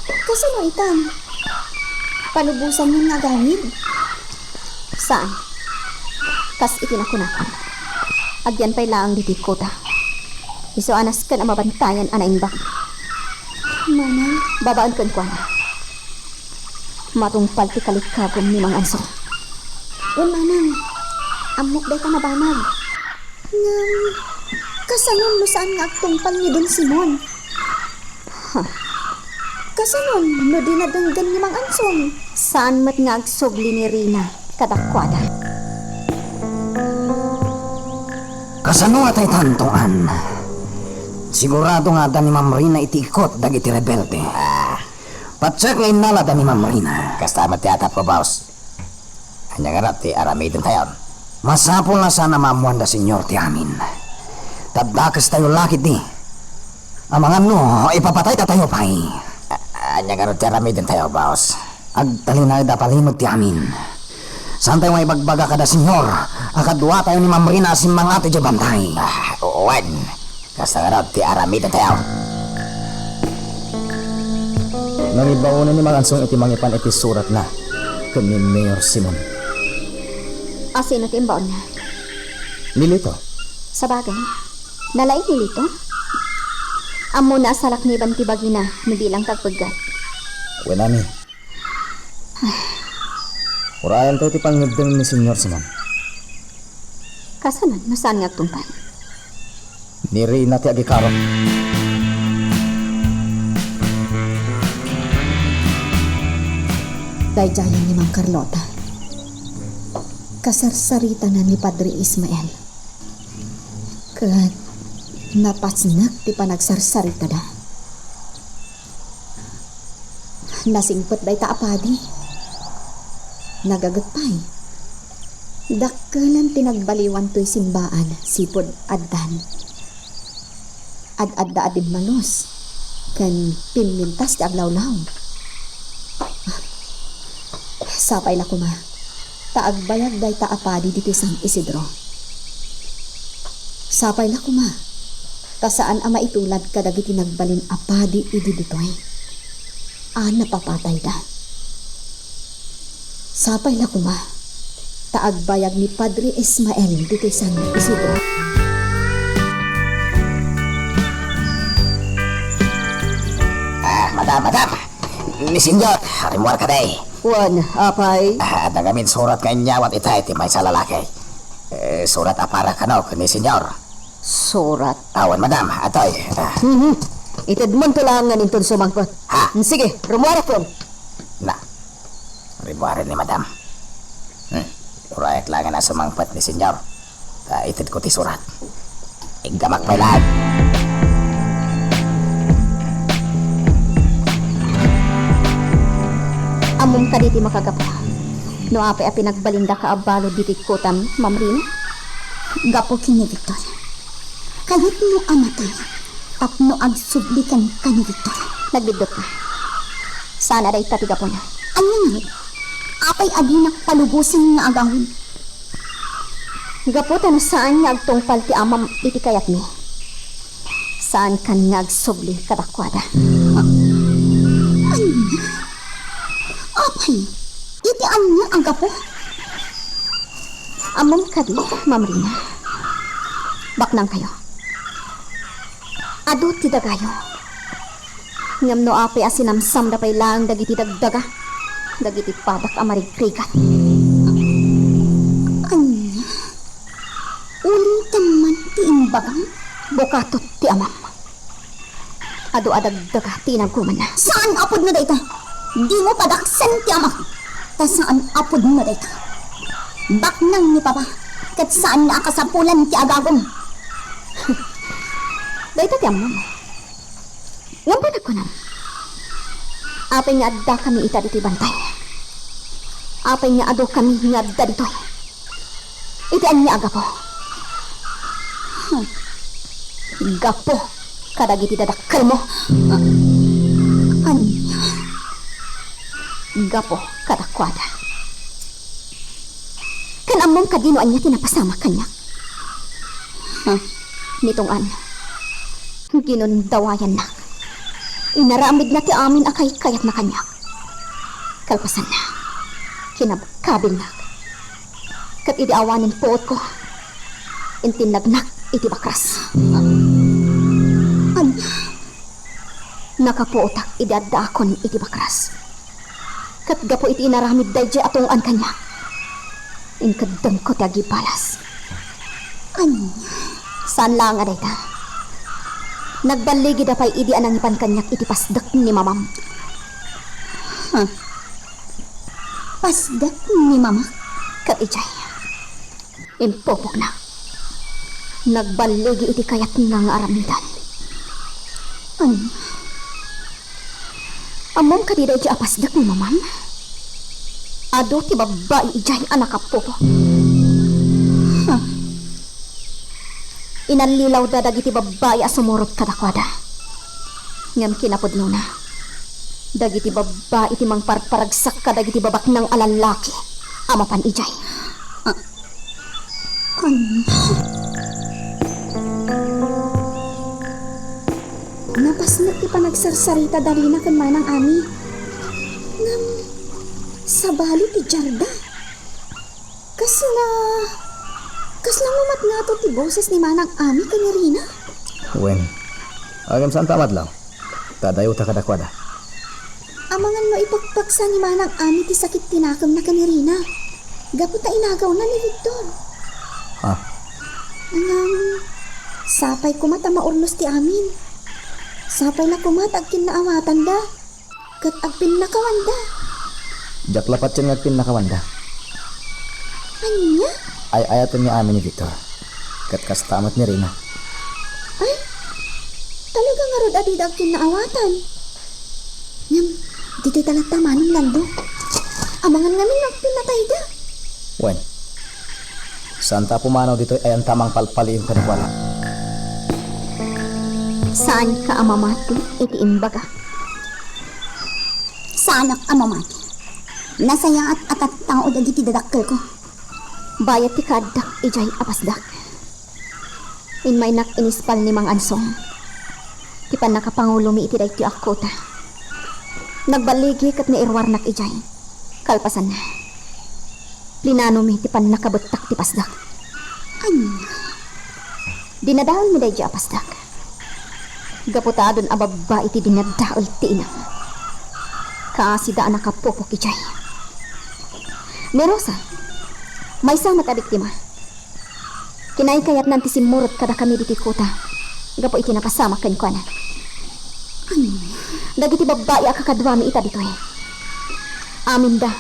Kasano itang? Palubusan mo nga gawin. Saan? Kas itinakunakan. Agyan pa'y laang ditit ko ta. Iso anas ka na mabantayan anaimbak. Manang, babaan kan ko na. Matungpal ti kalikagom ni Mang Anso. Manang, amok day ka nabanag. Ngam, kasanon no saan nga agtungpal ni Don Simon? Kasanon no dinadanggan ni Mang Ansong? Saan mat nga agsubli ni Rina kadakwada? Kasano atay tantuan? Sigurado nga da ni Ma'am Rina itikot dagiti rebelde. Patsek nga inala da ni Ma'am Rina. Kastamat ti atap ko, boss. Anya nga rat ti aramidin tayo. Masapol na sana maamuan da senyor ti amin. Taddakas tayo lakit di. Ang mga no, ipapatay ta tayo pa'y. Anya nga rat ti aramidin tayo, boss. Agtalinay da palimod ti amin. Saan tayo may bagbaga kada senyor? Akadwa tayo ni Ma'am Rina asin mga ati bantay. Uwan. Kasta nga rat ti aramidin tayo. Nangibaon ni Mang Ansong iti mangipan iti surat na. Kani Mayor Simon. Asin at imbaon na. Nilito. Sa bagay, nalain nilito? Amo na salak ni Bantibagi na nabilang tagpaggat. Wenani. Urayan tayo ti pangagdang ni Senyor Simon. Kasanan, nasaan nga agtungpal? Ni Rina ti agikaro. Daydayan ni Mang Carlota. Kasarsarita na ni Padre Ismael. Kat napasnak ti panagsarsarita da. Nasingpet day ta apadi. Nagagatpay. Dakkelan tinagbaliwan to'y simbaan sipod addan. Ad-adda adin malos. Kan pimintas ti aglawlaw. Sapay na kuma. Taagbayag day taapadi dito San Isidro. Sapay na kuma. Kasaan ama itulad kadagiti nagbalin apadi idi ditoy. Napapatay da. Sapay na kuma. Taagbayag ni Padre Ismael dito San Isidro. Madam. Ni Senyor, harimuar ka day. Wan, apay. Nagamin surat ka inyawat itay ti may sa lalaki. Surat apara ka no, ni Senyor. Surat. Awan, madam, atoy. Itadman talangan intun sumangpot. Ha? Sige, rumara po. Na, ribuarin ni madam. Urayak lang na sumangpat ni Senyor. Itid ko ti surat. Igdamak pa lahat. Amom ka diti makagapo. No api nagbalinda ka abalo diti kutam, Ma'am Rina. Gapo kini Victor. Kahit mo amatay, tapno agsublikan ka ni Victor. Nagbidot ka. Sana day tatigapo na. Ano nga? Apay aginak palubusin nga agawin. Gapo tano saan nga agtungpal ti amam iti kayat ni. Saan kan nga agsubli kadakwada. Apay, iti anya ang gapo. Amom kadi, Ma'am Rina. Baknang kayo. Ado ti dagayo. Ngam no api asinamsam da pay lang dagiti dagdaga. Dagiti padak amarigrigat. Anya? Ulitan man ti imbagang. Bukatot ti amam. Ado adagdaga tinaguman na. Saan apod na dayta? Di mo padaksan ti amak. Ta saan apod na dayta? Baknang ni Papa. Kat saan na akasapulan ti agagong? Dahito ti amam. Ngam pa nagkunan. Apay nga adda kami ita dito'y bantay. Apay nga ado kami nga adda dito'y. Itian niya agapo. Gapo. Kadagiti dadakkel mo. Anya? Gapo kadakwada. Kan amom kadino anya tinapasama kanya. Nitong an. Ginundawayan na. Inaramid na ti amin akay kayat na kanya. Kalpasan na. Kinabkabil na. Kat idi awanin puot ko. Intinagnak iti bakras. Nakapuotak idi adakon iti bakras. Kat gapo iti inaramid dayjay atong an kanya. Inkadang ko tagi balas. Saan lang aday ta? Nagbaligi da pa'y idi anang ipan kanyak iti pasdak ni mamam. Pasdak ni Mama? Kat ijay. Impopok na. Nagbaligi iti kayat nga nga aramidan. Amom ka di da iti apasdak ni mamam? Ado ti babae ijay anak kapopo. Inalilaw da dagiti babae asumurot kadakwada. Ngam kinapudno na. Dagiti babae iti mangparparagsak ka dagiti babak ng alalaki. Amapan ijay. Napasnak ti panagsarsarita dali na kan manang ami. Ngam, sa bali ti Jarda. Kasi na... Kas lang umat nga to ti boses ni manang ami kanya Rina. Wen, agam saan tamat lang. Tadayo ta kadakwada. Amangan no ipagpaksa ni manang ami ti sakit tinakam na kanya Rina. Gapot na inagaw na ni Victor. Ha? Sapay kumata maurnos ti amin. Sapay na kumat agkin naawatan da. Kat agpin nakawanda. Jaklapat siya nga pinakawanda. Anya? Ay ayatan ni amin ni Victor. Kat kastamat ni Rina. Ay, talaga nga rod adid agkin naawatan. Ngam, dito'y talatama ng lando. Amangan ngamin nagpinatay da. Wen, saan ta pumanaw dito ay ang tamang palpaliin kadakwada. Saan ka amamati iti imbaga? Saanak amamati. Nasaya at atat tao dagiti dadakkel ko. Bayat ti kadak ijay apasdak. Inmay nak inispal ni Mang Ansong. Ti pan nakapangulo mi iti dayti akota. Nagbaligi kat ni irwarnak ijay. Kalpasan na. Plinano mi ti pan nakabutak ti pasdak. Dinadaol mi dayti apasdak. Gaputadon ababa iti dinadaol ti inang. Kaasida nakapupok ijay. Merosa. May isang matabiktima. Kinaykayat nanti simurot kada kami diti kuta. Gapo iti napasama ken kuana. Dagiti babae akakadwami ita dito eh. Amin da.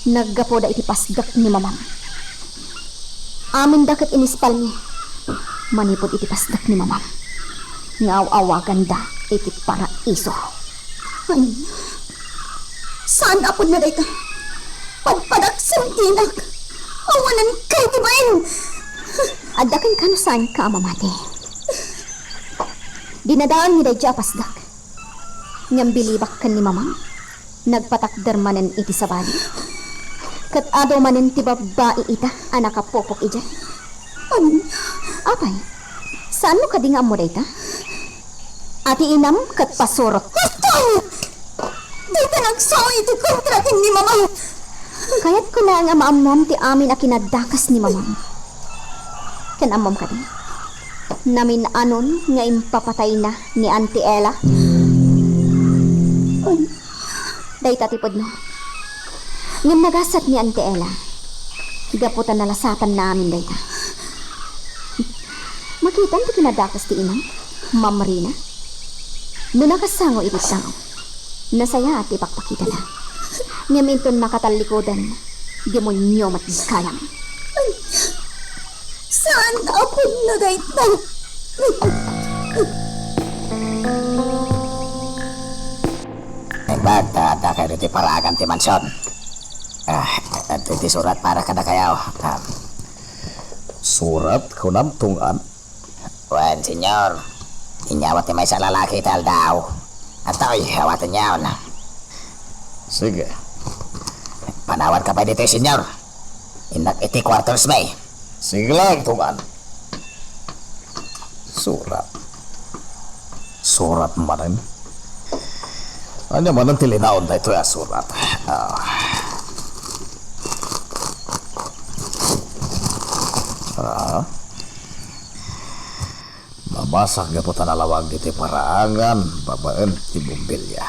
Naggapo da iti pasdak ni mamam. Amin dakat inispal ni. Manipod iti pasdak ni mamam. Ngaw-awagan da iti paraiso. Ay, saan apod na dayta? Pagpadaksan tinak. Awanan kay di ba yun? Adakan ka no saan ka, mamate. Dinadaan ni Dayja pasdak. Ngam bilibak kan ni mamam. Nagpatakder manen iti sabali. Kat ado manen ti babae ita anak kapopok ija. Apay, saan mo kadinga mo dayta? Ati inam kat pasorot. Hustay! Dayta nagsawa iti kontrakin ni mama. Kaya't ko na nga maamom ti amin a kinadakas ni mamam. Kan amom ka din. Namin anon nga impapatay na ni Auntie Ella. Dayta tipod no. Ngam nagasat ni Auntie Ella. Gaputan nalasatan namin dayta. Makitan ti kinadakas ti inang, Ma'am Marina. No nakasango iti tao. Nasaya at ipakpakita na. Ngam inton nakatalikodan. Demonyo matiskayang. Saan apod na dayta? Nagbagta kayo dito paragan ti mansyon. Iti surat para kada kayaw. Surat kunam tungan. Wen, senyor. Inyawat ni may sa lalaki tal daw. At ako'y hawatan niya na. Sige. Panawad ka pa dito, senyor. Inak iti quarters may. Sige lang tungan. Surat. Surat manin. Anya man ang tilinaon na ito ya surat. Mabasak nga po tanalawag dito paraangan babaan ti Bumbilya.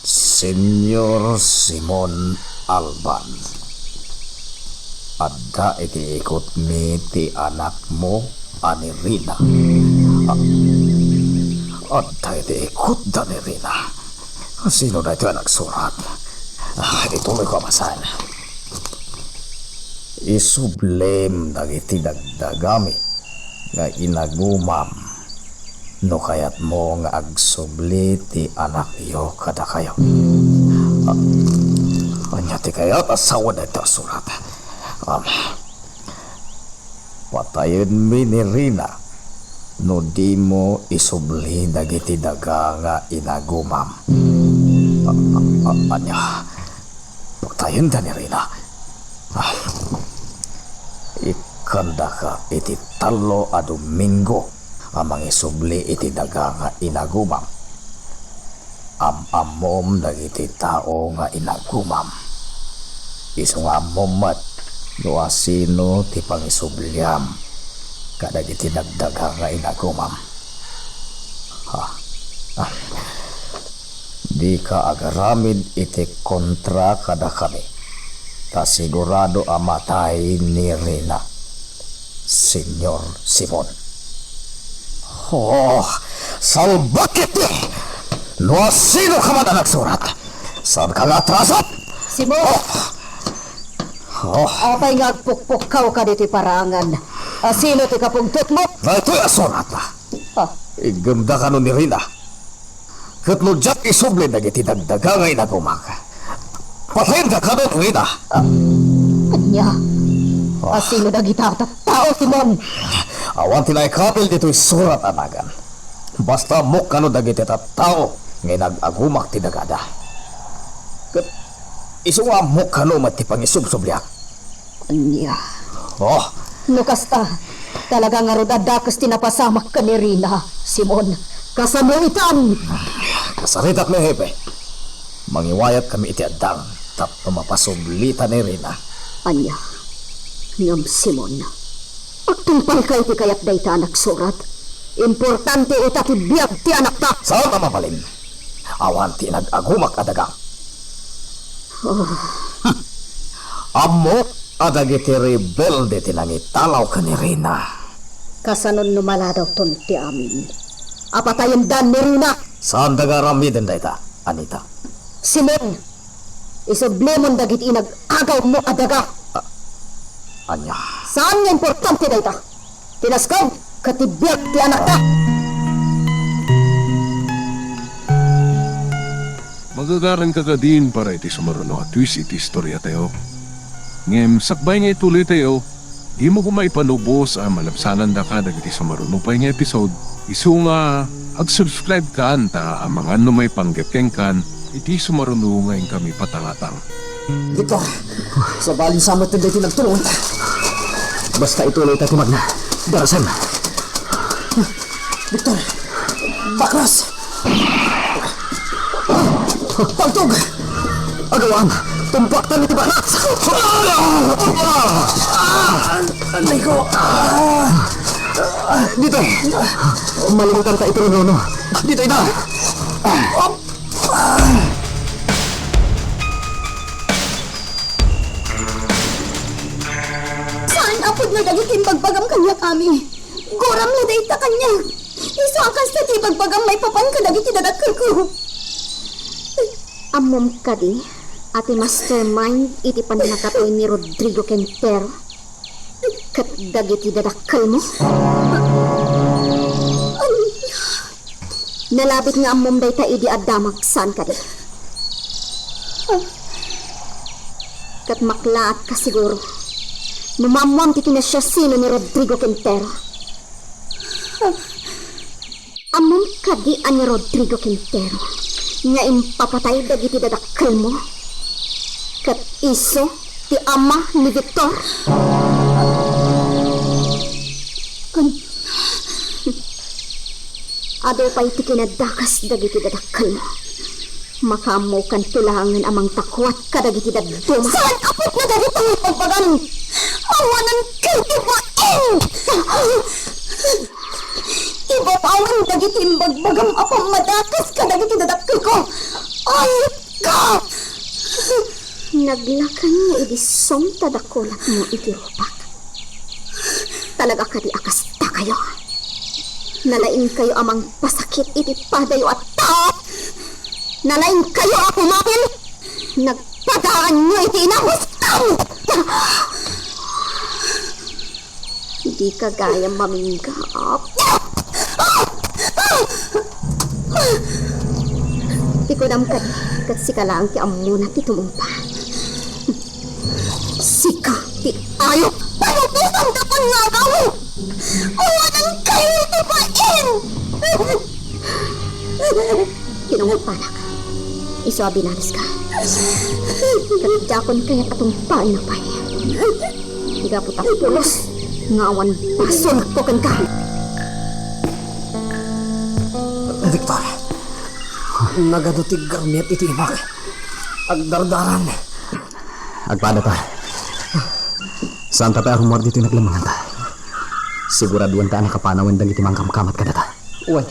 Senyor Simon Alban. Adda iti ikot mi ti anak mo ani Rina. Adda iti ikot da ni Rina. Sino na ito ang nagsurat? Ituloy ko amasan. Isublem dagiti dagdagami nga inagumam no kayat mo nga agsubli ti anak iyo kada kayo. Anya ti kayat asawa na ito surat. Patayon mi ni Rina no di mo isubli dagiti daga nga inagumam. Anya patayon da ni Rina. Ikanda ka iti talo a Domingo amang isubli iti daga nga inagumam. Amom dagiti tao nga inagumam. Isu nga momat no asino ti pangisubliam kadagiti dagdaga nga inagumam. Di ka agaramid iti kontra kada kami. Ta sigurado amatay ni Rina. Senyor Simon. Salbakit ni! No sino ka man ang nagsurat? Saan ka nga atrasat? Simon! Apay nga pukpukaw ka dito parangan. Sino ti kapugtot mo? Na ito'y asurat na. Iganda ka nun ni Rina. Kat no dyak isubli na giti dagdaga nga inagumag. Patayin ka nun, Rina. Anya? Sino na gitata? Tao, Simon! Awan tilay kapil dito'y surat anagan. Basta muk ka nun dagiti tao ngay nag-agumak ti dagada. Kat iso nga muk ka nun matipang isubsubliak. Anya? Oh, Nukasta, talaga nga rodadakas tinapasamak ka ni Rina, Simon. Kasamuitan! kasaritak na hepe. Mangiwayat kami iti adang tapno mapasublita ni Rina. Anya? Ngam Simon. Pagtumpal ka iti kayat day ta anak surat. Importante ita ti biyag ti anak ta. Saan na mabalin? Awan ti nag-agumak adagang. Amo adagiti rebelde tinangitalaw ka ni Rina. Kasanon numala daw ton ti amin. Apatayin dan ni Rina. Saan dagaramiden da ita, Anita? Simon, isublimon dagit inag-agaw mo adaga. Anya. Saan nga importante na ita? Tinaskag, katibiyag ti anak ta. Magagaran ka ka din para iti sumaruno at twist iti istorya tayo. Ngem, sakbay nga ituloy tayo, di mo kumay panubos ang malapsanan da ka dagiti sumaruno pa nga episode. Isu nga, ag-subscribe ka anta ang mga may panggapkeng kan, iti sumaruno ngayon kami patangatang. Victor, sa baling samot na dito nagtulong. Basta ituloy tayo magna. Darasan. Victor, baklas. Pagtog! Agawang, tumpak na niti balas! Anday ko! Dito! Malimutan ka ito, Nono. Dito, ina! Saan apod na dagitin bagbagam kanya kami? Goram na dayta kanya. Iso akas na ti bagbagam may papan ka dagiti dadakkel ko. Amom kadi, ati mastermind iti pananakatoy ni Rodrigo Quintero. Kat dagiti dadakkel mo. Nalabit nga amom dayta idi adamag saan kadi. Kat maklaat ka siguro. Namamwam ti kinasya sino ni Rodrigo Quintero. Amom kadi ani Rodrigo Quintero. Nga impapatay dagiti dadakkel mo. Kat iso ti ama ni Victor. Ado pa'y ti kinadakas dagiti dadakkel mo. Makamo kan tulangan amang takwat kadagiti daduma. Saan apod na dagitang bagbagam? Awanan kayo tibain! Iba pawan dagiti bagbagam apang madakas ka dagiti dadakkel ko. Ay ka! Naglakan nga idisom tadakulat mo iti rupak. Talaga kadi akasta kayo. Nalaing kayo amang pasakit iti padayo at tao. Nalaing kayo ako mapil. Nagpadaan nyo iti inahustang. Hindi ka gaya maminggaap. Ikunam ka kat sika lang ti amuna ti tumumpa. Sika ti ayok. Panutusan ka pa nga gawin! Awanan kayo tibain! Tinungpanak. Iso binalis ka. Katjakon kaya atong pain na pay. Higa putang pulos. Ngawan pasun ko kan ka. Victor, nagadutig garnet iti imak. Agdardaran. Agpada pa. Saan ta pa rumor dito naglamangan ta? Siguraduan ta nakapanawan dagiti mangkamkamat ka data. Uwan,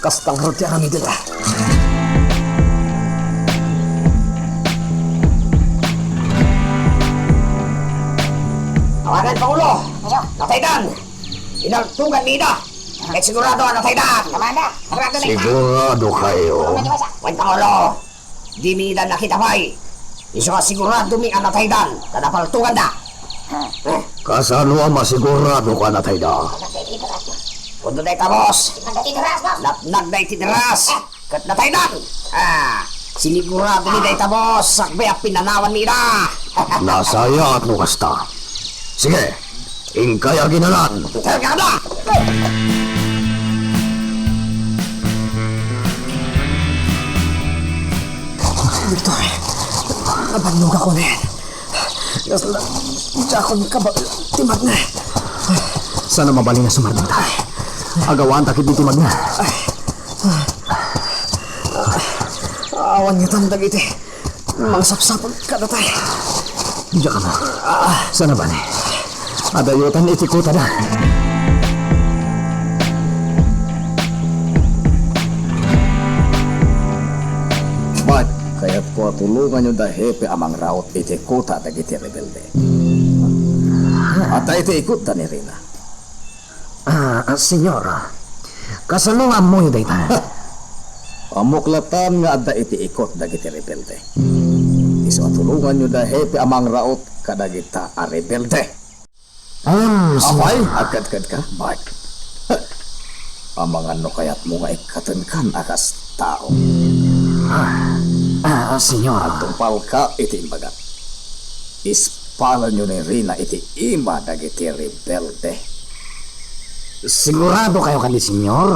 kastang roti arami dita. Tawagan Pangulo! Nataydan! Inaltugan nida! Kahit sigurado ang nataydan! Kamanda! Sigurado kayo. Wan Pangulo! Di nida nakita pa'y! Iso ka sigurado mi ang nataydan! Kadapaltugan da! Kasano ang masigurado ka na tayo da? Kundo day ka, boss! Napnag day titiras! Kat nataydan! Sinigurado ni day ta, boss! Sakbay ang pinanawan nida! Nasaya at nukasta. Sige, ingkay aginalan. Terga na! Victor, nabandog ako na yan. Jakon ka ba? Timag na. Sana mabaling na sumardin tayo. Agawaan takit di timag na. Awan niya tandag iti. Mangsapsapag ka na tayo. Diyan ka na. Sana ba ni? Adayutan iti kuta na. Ba't kaya't ko tulungan nyo dahepe amang raot iti kuta dagiti rebelde. At iti ikot ta ni Rina. Senyora, kasalungan mo yung dayta. Amuklatan nga adda iti ikot dagiti rebelde. Iso patulungan nyo dahil amang raot kadagita a rebelde. Senyor. Amay, agad-agad ka, Mark. Amangan no kayat mo nga ikatan kan akas tao. Senyor. Tumpal ka iti imbaga. Ispala nyo ni Rina iti ima dagiti rebelde. Sigurado kayo kani, senyor.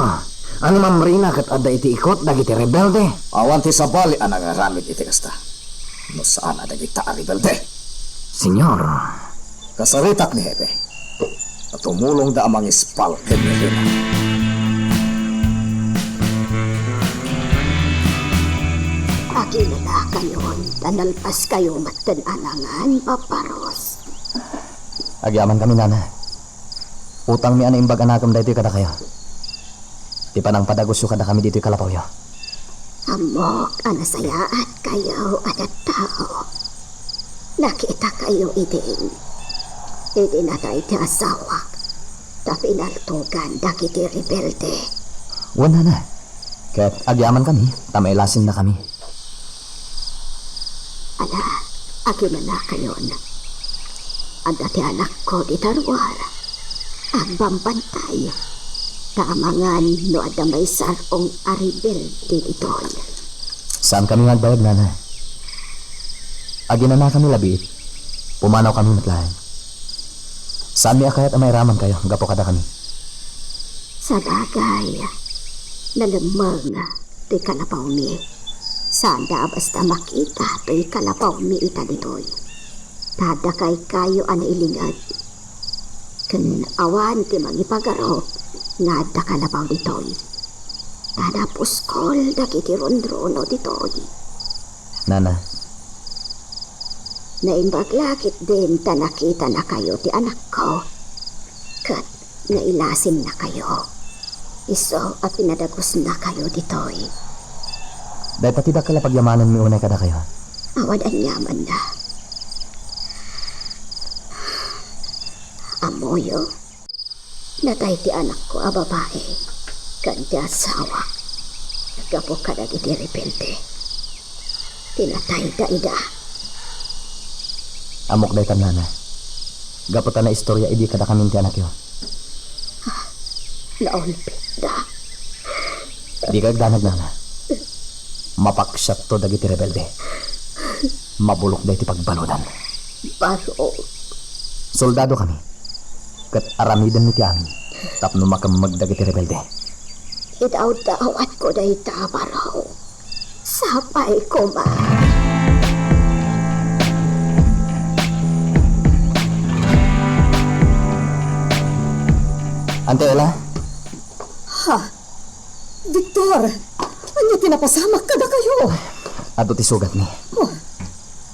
Ano mamrina kat ada iti ikot dagiti rebelde. Awan ti sabali anang aramid iti kasta. No saan adagita a rebelde. Senyor. Kasaritak ni Hepe. At tumulong da amang ispal ken ni Rina. Akila na kayon, tanalpas kayo matananangan, paparos. Agyaman kami, nana. Utang mi ana imbag anakam daytoy kada kayo. Di pa nang padagusyo kada kami dito'y kalapaw yo. Amok, anasayaat kayo at tao. Nakita kayo itin. Itin na tayo ti asawa. Tapinaltugan dakiti rebelde. Wala na. Kaya't agyaman kami, tamailasin na kami. Ala, akila na kayon. Ang dati anak ko di tarwar. Ang bambantay. Tamangan no ada may sarong aribel ditoy. Saan kami nagbayag, nana? Agina na kami labi. Pumanaw kami matlahan. Saan niya kaya't may raman kayo? Gapo kada kami. Sa dagay, nalamang ti kalapaw mi. Sanda basta makita ti kalapaw mi ita ditoy. Tadakay kayo ana ilingad. Ken awan ti magipagaro nga da kalapaw ditoy. Tada puskol dagiti rondrono ditoy. Nana, Naimbaglakit din ta nakita na kayo ti anak ko. Kat nailasim na kayo. Iso at pinadagos na kayo ditoy. dahil pati da kala pagyamanan mi unay kada kayo. Awan ang yaman na. Amoyo. Natay ti anak ko a babae. Kanti asawa. Gapo kada iti repente. Tinatay da ida. Amok daytan, nana. Gaputan na istorya idi kada kami ti anak yo. Naulpit da. Di ka danag, nana. Mapaksyat to dagiti rebelde. Mabulok day ti pagbaludan. Baro. Soldado kami. Kat aramidan mi ti amin. Tapno makamag dagiti rebelde. Idaw-dawat ko day tabaraw. Sapay ko ma. Ante Ella, Ha? Victor! Ano tinapasamak ka na kayo? adto ti sugat ni.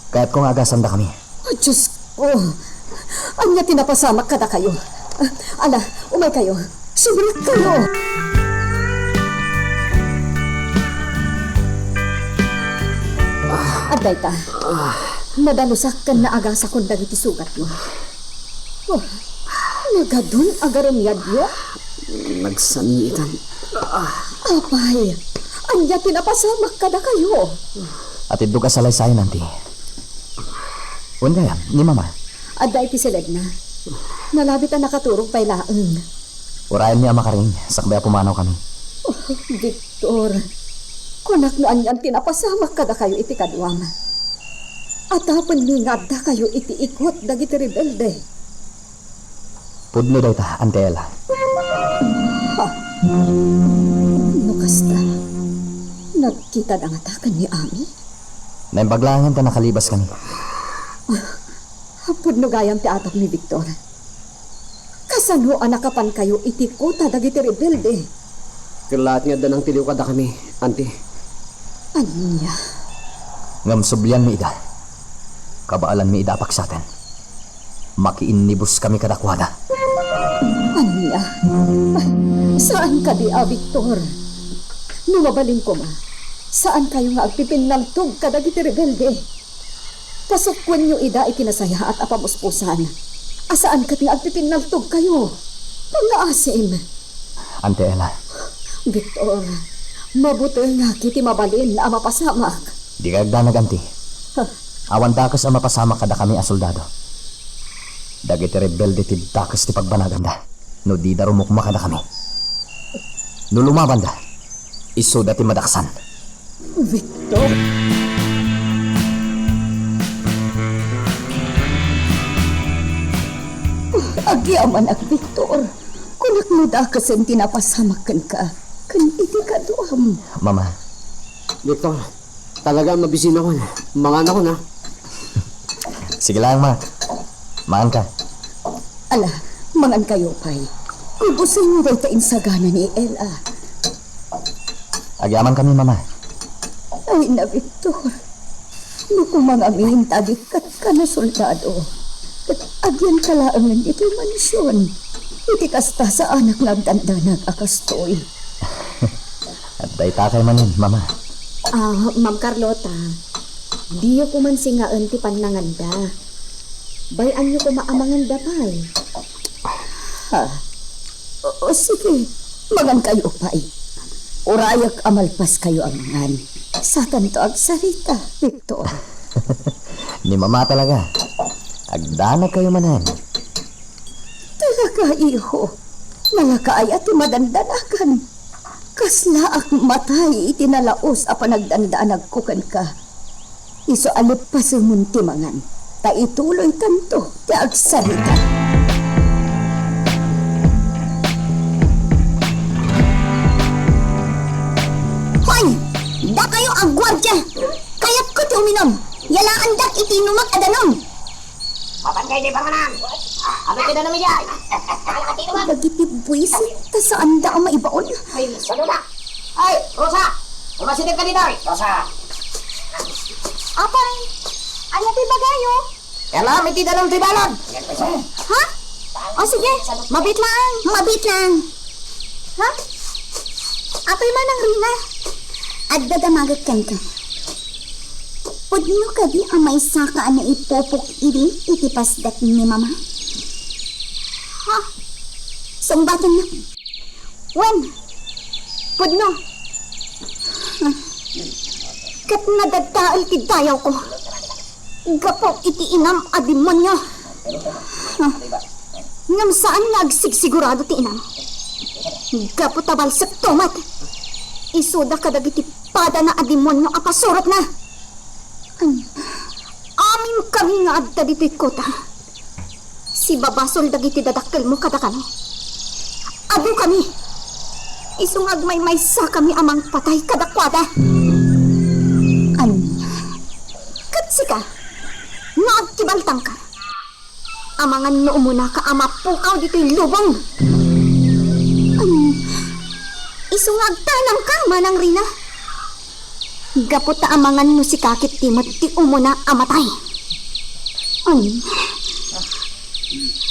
Kaya't kung agasan da kami. Oh, Diyos ko! Anya tinapasamak ka na kayo? Ala, umay kayo. Sibrit kayo! Aday ta. Nadalusak ka na aga sa kundag iti sugat mo. Oh, nagadun agarumyad yo? Nagsamitan. Apay, anya tinapasamak ka na kayo? At iddo ka sa laysayan, nanti. Wan kaya, ni mama. Aday ti silag na. Nalabit ang nakaturog pay laeng. Urayan niya makaring, sakbaya pumanaw kami. Oh, Victor, kunak na anyan tinapasamak kada kayo iti kadwam. At hapon lingad da kayo iti ikot dagiti rebelde. Pudno daw ta, Ante Ella. No kasta, nagkita na nga takan ni Ami. Naimbaglangan ta nakalibas kami. Hapon no gayam ti atak ni Victor. Kasano anakapan kayo iti kota dagiti rebelde. Kilahat nga danang tiliw kada kami, ante. Anya, Ngam sublian mi ida. Kabaalan mi ida paksaten. Makiinibus kami kadakwada. anya. Saan ka di, Victor? Numabalin ko ma. Saan kayo nga agpipinaltog kadagiti rebelde? Pasukwan nyo ida ikinasaya at apamuspusan. Asaan ka nga agpipinaltog kayo? Pangaasim. Ante Ella, Victor, mabuti nga kiti mabalin na mapasamak. di ka danag, Ante. Awan dakas ang mapasama kada kami a soldado. Dagiti rebelde ti dakas ti pagbanaganda. No di da rumukma kada kami. No lumaban da, iso dati madaksan. Victor! Agyaman ak, Victor. Kunak mo da kasen tinapasamakan ka. Kan iti ka doam. Mama, Victor, talaga mabisin ako. Mga anak ko na. sige lang ma. Maan ka. Ala, mangan kayo, Pay. Kubusin mo daw tain sagana ni Ella. Agyaman kami, mama. Ay na, Victor. Nuko mga mintadik kat ka na soldado. Kat agyan kalaangan ito mansyon. Iti kasta sa anak ng dandanag akastoy. At day takay manin, mama. Ma'am Carlota, diyo ko man singaan ti pananganda. Bayan niyo ko maamanganda pay. Ha? O sige, magan kayo, Pay. Urayak amalpas kayo amangan. Sa tanto agsarita, Victor. Ni mama talaga. Agdanag kayo manan. Talaga, iho. Nalakaay at madandanakan. Kasla ang matay itinalaos a panagdandanag kukan ka. Iso alip pa sa muntimangan. Ta ituloy tanto ti agsarita. Hoy! Da kayo ang gwardya! Kayat ko ti uminom! Yalaan dak itinumak adanom! Mapangkay di panganan. Ano ka na naman yan? Bagiti buwisit, ta saan da ang maibaon? Ay, salo na. Ay, Rosa! Umasinip ka dito. Rosa! Apay, ano ti bagayo? Kala, may tidanong tibalon. Ha? O sige, mabit lang. Mabit lang! Ha? Apay man ang rina. At dadamagat kan ka. Pudno ka di ang may saka na ipopok iri itipasdat ni mama? Ha? Sumbatan na. Wen? Pudno? Kat nadagdaal ti dayaw ko. Gapo iti inam a demonyo. Ngam saan nga agsigsigurado ti inam? Gapo tabalsak tomat. Isuda kadagiti pada na a demonyo a pasurot na. Amin kami nga adda dito'y kota. Si babasol dagiti dadakkel mo kadakano. Ado kami. Isungag may sa kami amang patay kadakwada. Katsi ka. Naagkibaltang ka. Amangan no umuna ka ama pukaw dito'y lubong. Isungag tanang ka manang rina. Gapot ta amangan mo si kakit timot ti umuna amatay.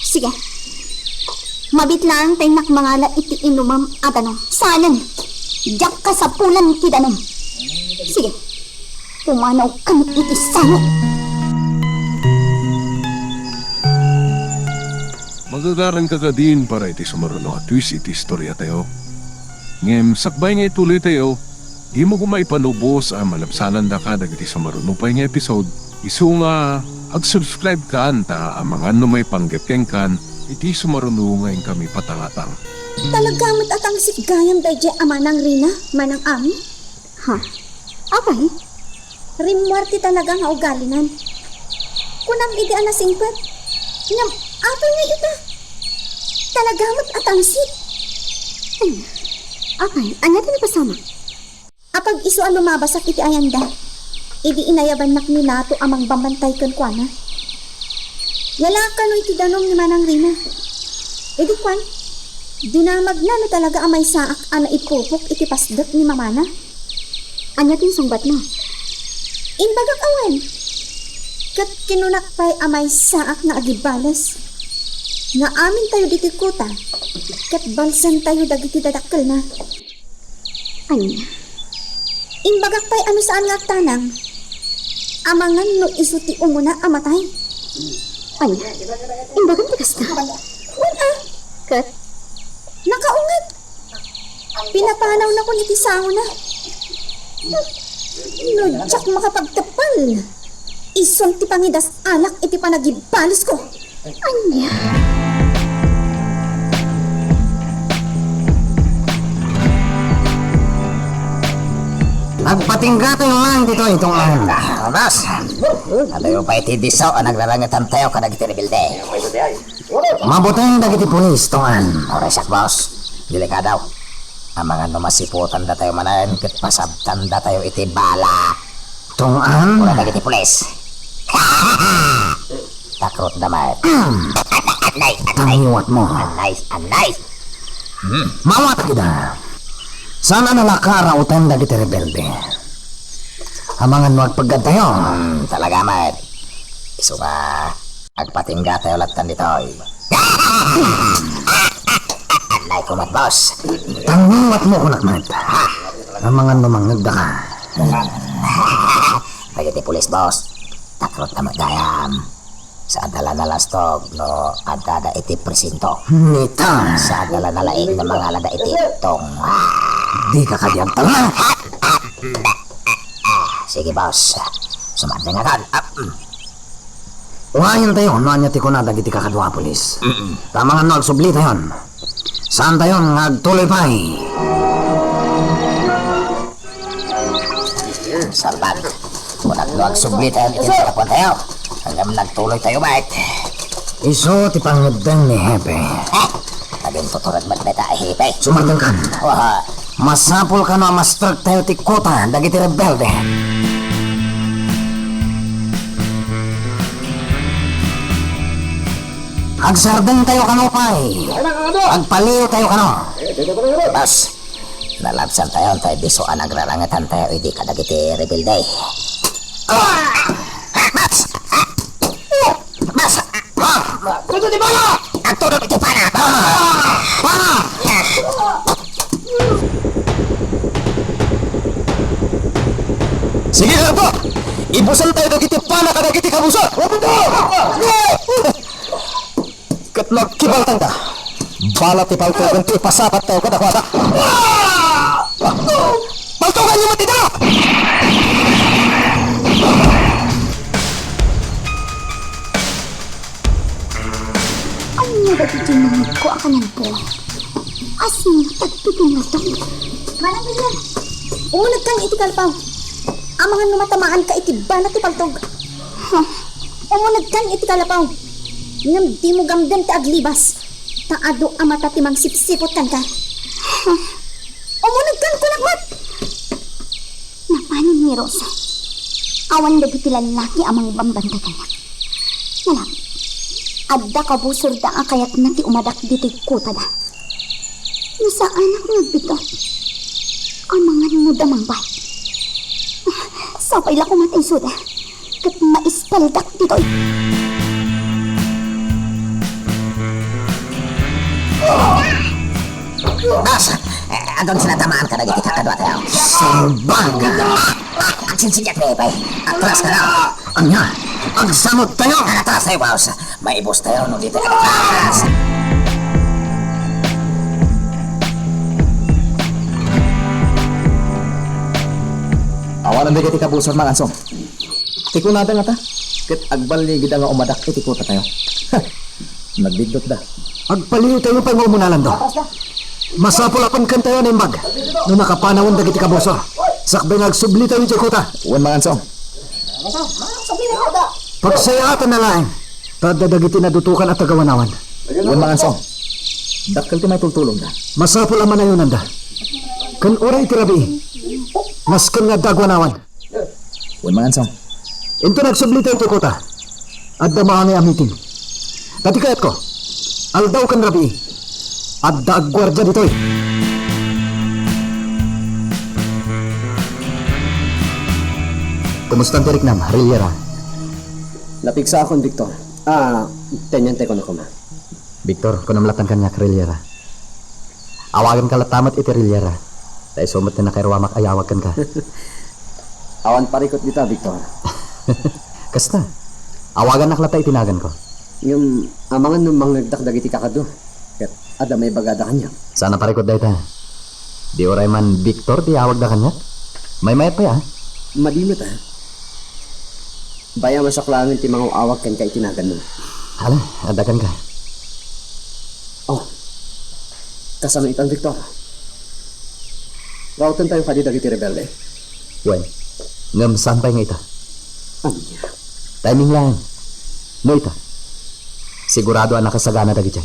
Sige. Mabit lang tayo nakmangala iti inumam adanom. Sanan. Diyak ka sa pulan kidanom. Sige. Pumanaw kami iti sano. Magagaran ka ka din para iti sumaruno at twist iti istorya tayo. Ngem, sakbay nga ituloy tayo. Di mo kumay panubos ang malapsanan da ka dagiti sumaruno pa nga episode. Isu nga, ag-subscribe ka anta ang mga may panggepkeng kan iti sumaruno ngayon kami patangatang. Talagamot at ang sigayam dayjay amanang rina, manang ami? Ha? Apay? Rimwarte talaga nga ugalinan. Kunang iti anasingpet. Ngam, apay nga ita. Talagamot at ang sit. Apay, anya din pasama? Apag iso ang lumabasak iti ayanda. Idi inayaban nak ni nato amang bambantay kan kuana. Yalakan no iti danom ni manang rina. Idi kwan, dinamag na no talaga amay saak ana ipupok iti pasdat ni mamana. Anya tin sungbat na. Inbagak awan. Kat kinunakpay amay saak nga agibalas. Nga amin tayo diti kota. Kat balsan tayo dagiti dadakkel na. Anya. Imbagak pa'y ano saan nga tanang. Amangan no isuti umuna amatay. Ay, imbagan tikas na. Wala. Kat, nakaungat. Pinapanaw na ko ni tisango na. No, jak makapagtapal. ison ti pangidas alak iti panagibalis ko. Anya? Nagpatingga tayo lang dito itong ang. Bas, adayo pa iti disaw ang nagrarangatan tayo kadag iti rebilde. Mabutang dagiti pulis toan. Oray sak, boss. Dili ka daw. Ang mga numasiputan da tayo manayan, kat pasabtan da tayo iti bala. Toan? Wala dagiti pulis. Takrot damat. Tangiwat mo. Anay. Mawat kita. Sana nalakara utan dagiti rebelde. Hamangan mo agpagad tayo. Talaga, mat. Iso ka, agpatingga tayo latan dito. Anay ko, mat, boss. Tangiwat mo kunak mat. Hamangan mo mangnagda ka. Pagiti pulis, boss. Takrot na magdayam. Sa adala na lastog, no, adada iti presinto. Nita. Sa adala na laing na mga lada iti tong. Di ka kadiyang tala. Sige, boss. Sumandang agad. Uwayan tayo, noanya ti ko na dagiti kakadwa pulis. Tamangan no agsubli tayo. Saan tayo ngagtuloy pa Salban. Kung nagluwag subli tayo, itinatapon tayo. Hanggang nagtuloy tayo, mate. Iso ti pangudang ni Hepe. Naging tuturad magbeta, Hepe. Sumandang kan. Wah, Masapul ka no mastrag tayo ti kota dagiti rebelde. Agsardeng tayo kano pay. Agpaliw tayo kano. boss. Nalabsan tayo, tayo biso ang nagrarangatan tayo, hindi ka nagiti rebuilde. Mas! Tuto di bola! Agtulog iti pana! Pana! Sige nga po! Ibusan tayo dagiti pana ka dagiti kabusot! Kat nagkibaltang ka! Balat ti paltugan ti pasapat tayo kadakwada! Paltugan niyo matida! Anya ba iti nangid ko akanan po? Asin tagpitin na to. Manang ganyan. Umunag kang iti kalpaw. Amangan numatamaan ka iti banat ti paltog. Umunag kang iti kalapaw. Ngam di mo gamdan ti aglibas. Taado amata ti mang sipsipot kan ka. Umunag kang kulakmat. Napanin ni Rosa. Awan dagiti lalaki amang bambanta kayak. Nalang, adda kabusor da ang kayat na ti umadak dito'y kuta da. Nasa anak nagbitot. Amangan mo damang bay. Sapay la kumatay suda. Kat maispaldak dito'y. Boss! Adon sinatamaan ka nagiti kakadwa tayo. Sambaga! Ang sinsigyat ni Hepe. Atras ka na. Anya, agsamot tayo! Atras tayo, boss. Maibos tayo nung dito atras. Awanan di kiti kabusot mga ansong. Tiko nada nga ta. Kat agbaligid nga umadak itiko ta tayo. Nagbidot da. Agpaliw tayo pa ng umunalan do. Masapulapan kan tayo ng bag. No nakapanawon dagiti kabusor. Sakbay nagsubli tayo di kota. Uwan mga ansong. Pagsayatan na lang. Tadadagiti na dutukan at tagawanawan. Uwan mga ansong. Dakkel ti may tultulong da. Masapul ang manayunan da. Kan oray tirabi. Maskan nga dagwanawan. Uwan mga ansong. Ito nagsubli tayo di kota. At damahangay amitin. Dati kayat ko. Aldaw kan rabi. At daagwardya dito'y. Kumusta ang tirik nam, Rilyera? Napigsa akong Victor. Tenyente ko na kuma. Victor, kunamlatan ka niya, Rilyera. Awagan ka latamat iti Rilyera. Dahil sumot na nakairuwamak ayawag kan ka. Awan parikot dita, Victor. Kasta, awagan naklata itinagan ko. Yung amangan nung mangnagdakdag iti kakado. Kat ada may bagada kanya. Sana parikot dahi ta. Di oray man Victor, di awag da kanya. May mayat pa ya. Madimot Baya masaklangin ti mga awak kan kay tinagan mo. Hala, adagan ka. Oh, kasama itang Victor. Rawatan tayo kadi dagiti rebelde. Wen, ngam sampay nga ita. Anya, Timing lang. No ita. Sigurado ang nakasagana dagiti.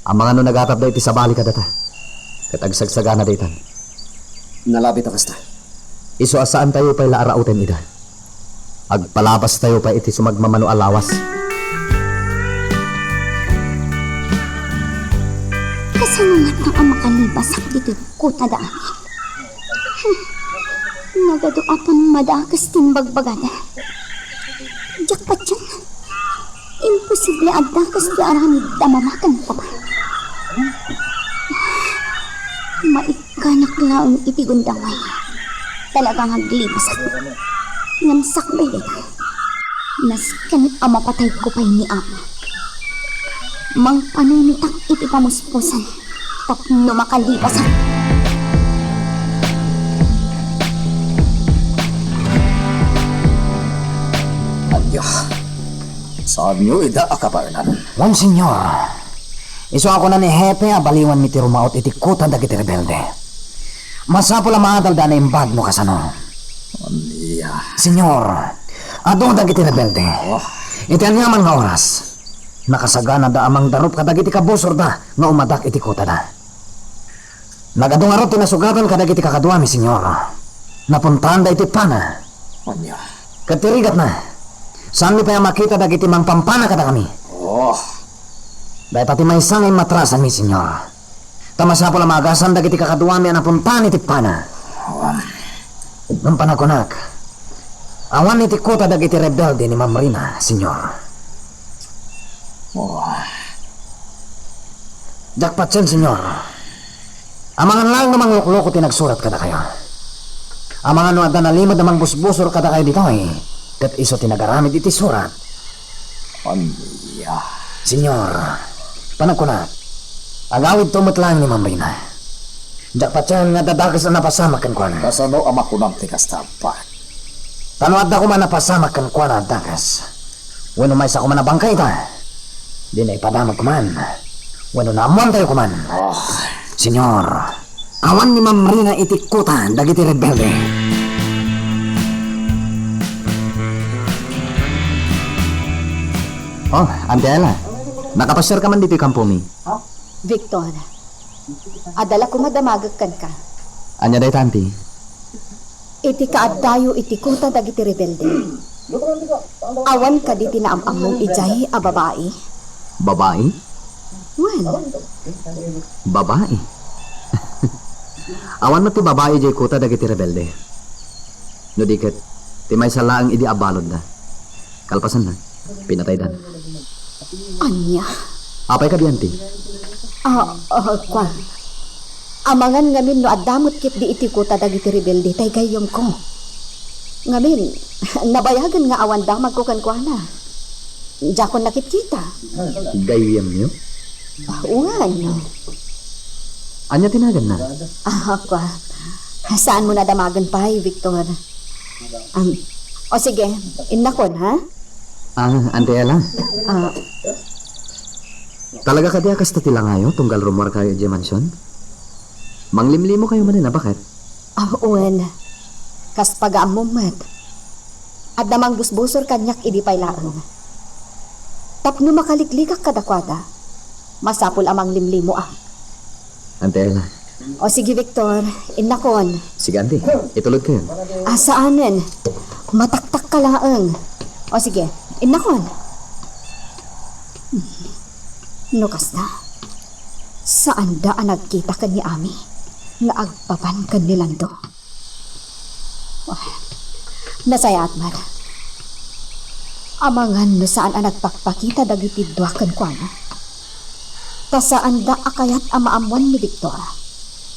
Ang mga no nagatap da iti sa bali kadata. Katagsagsagana da itan. nalabit ako kasta. Iso asaan tayo pa'y laarauten ida. Agpalabas tayo pa iti sumagmamano alawas. Kasanungat na ang makalibasak dito kuta da amin. Nagaduapan madakas timbagbagada. Jakpat yan. Imposible adakas di aramid damamakan pa ba? Maikanak laong itigundangay. Talagang aglibasak. Ngamsak ba yun? Naskan ang mapatay ko pa'y ni Ama. Mang panunitak iti pamuspusan. Tapno makalibasak. Anya, saan nyo ida akaparnan? Wan, senyor. Iso ako na ni Hepe abaliwan mi ti rumaot iti kuta dagiti rebelde. Masapul ang maadalda na imbag no kasano. Anya, Senyor, ado dagiti rebelde. Iti anyaman nga oras. Nakasagana da amang darup kadagiti kabusor da nga umadak iti kuta da. Nagadungarot tinasugatan kadagiti kakaduami, senyor. Napuntahan da iti pana. anya. Katirigat na. Saan mi pa makita dagiti mang pampana kada kami? Oh, Dahil pati may sangay matrasan mi, senyor. Tamasa po lamagasan dagiti kakaduami ang napuntahan iti pana. Nung panakunak, awan iti kuta dagiti rebelde ni Ma'am Rina, senyor. Jakpat yan, senyor. Amangan lang namang lukloko tinagsurat kada kayo. Amangan no adda nalimod namang busbusor kada kayo dito eh. Kat iso tinagaramid iti surat. anya. Senyor, panagkunat. Agawid tumot lang ni Ma'am Rina. Jakpat yan nga dadagas na napasama kan kuwan. Kasano ang makunang ti kastapat? Tano adda ko man napasama kan kuwan na dagas. Wano may sa kuman na bangkay ta. Di na ipadamag kuman. Wano na amuan tayo kuman. Senyor, awan ni Ma'am Rina iti kuta dagiti rebelde. Oh, Ante Ella. Nakapasyar ka man dito kampo mi. Victor, adala ko madamagagkan ka. Anya day tanti. Iti kaaddayo iti kuta dagiti rebelde. Awan ka di tinaamamong ijay a babae. Babae? Well, Babae? Awan mo ti babae jay kuta dagiti rebelde. No diket, ti may salaang idi abalod na. Kalpasan na, pinatay dan. anya. Apay ka diyanti? Kwa. Amangan ngamin no adamot kit di iti kuta dagiti rebelde tay gayom ko. Ngamin, nabayagan nga awan damag ko kan kwa na. Jakon nakit-kita. Gayem niyo? Uwan. Anya tinagan na? Kwa. Saan mo nadamagan pa, Victor? O sige, inakon, ha? Ante Ella. Ah, Talaga ka diya kasta tila ngayo tunggal rumor kayo di mansyon? Manglimlimo kayo man na, bakit? uwan. Kas pag-amumat. At namang busbusor kanyak idi pailaan. Tapno makaliklikak kadakwada. Masapul amang limlimo Ante Ella. O sige, Victor, inakon. Sige, Ante. Itulog kayo. Asaanin? Mataktak ka laang. O sige, inakon. Nukas na. Saan daan nagkita ka ni Ami? Nga agpapan ka ni Lando. Nasayat man. Amangan no saan ang nagpakpakita dagiti duakan ko na. Ta saan da akayat amaamuan ni Victor.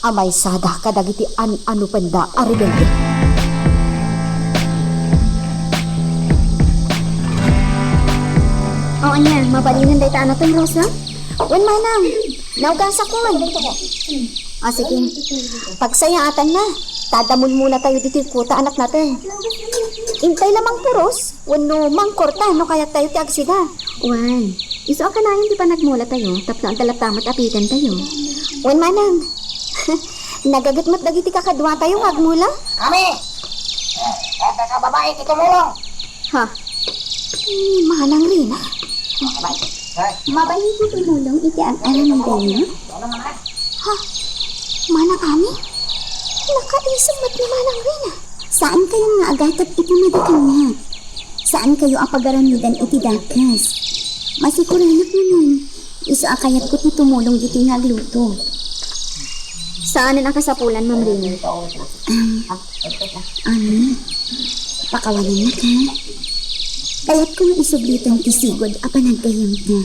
Amay sada ka dagiti ano panda a rebelde. Oo niya, mabalinan day ta natin, Rose, no? Wan manang, naugas ako. O sige, pagsayaatan na. Tadamon muna tayo dito yung kuta anak natin. Intay lamang puros, wano mangkorta, no kaya tayo ti agsida. Wan, iso ka na di pa nagmula tayo, tapno ang talatamat apitan tayo. Wan manang, nagagatmat dagiti kakadwa tayo agmula? Kami! Kada ka babae, titumulong! Ha? Manang rin ah. Mabalin ko tumulong iti ang alam ng ganyo. Ha? Manang kami? Nakaisang mat ni manang rin ah. Saan kayo nga agatot iti medikan niya? Saan kayo apagaramidan iti dakas? Masikuranak naman. Iso akayat ko ti tumulong iti nagluto. Saan ang kasapulan, Ma'am Rina? Ami, pakawalan na ka. Kayat ko nga isublitan ti sigod a panagkayam ka.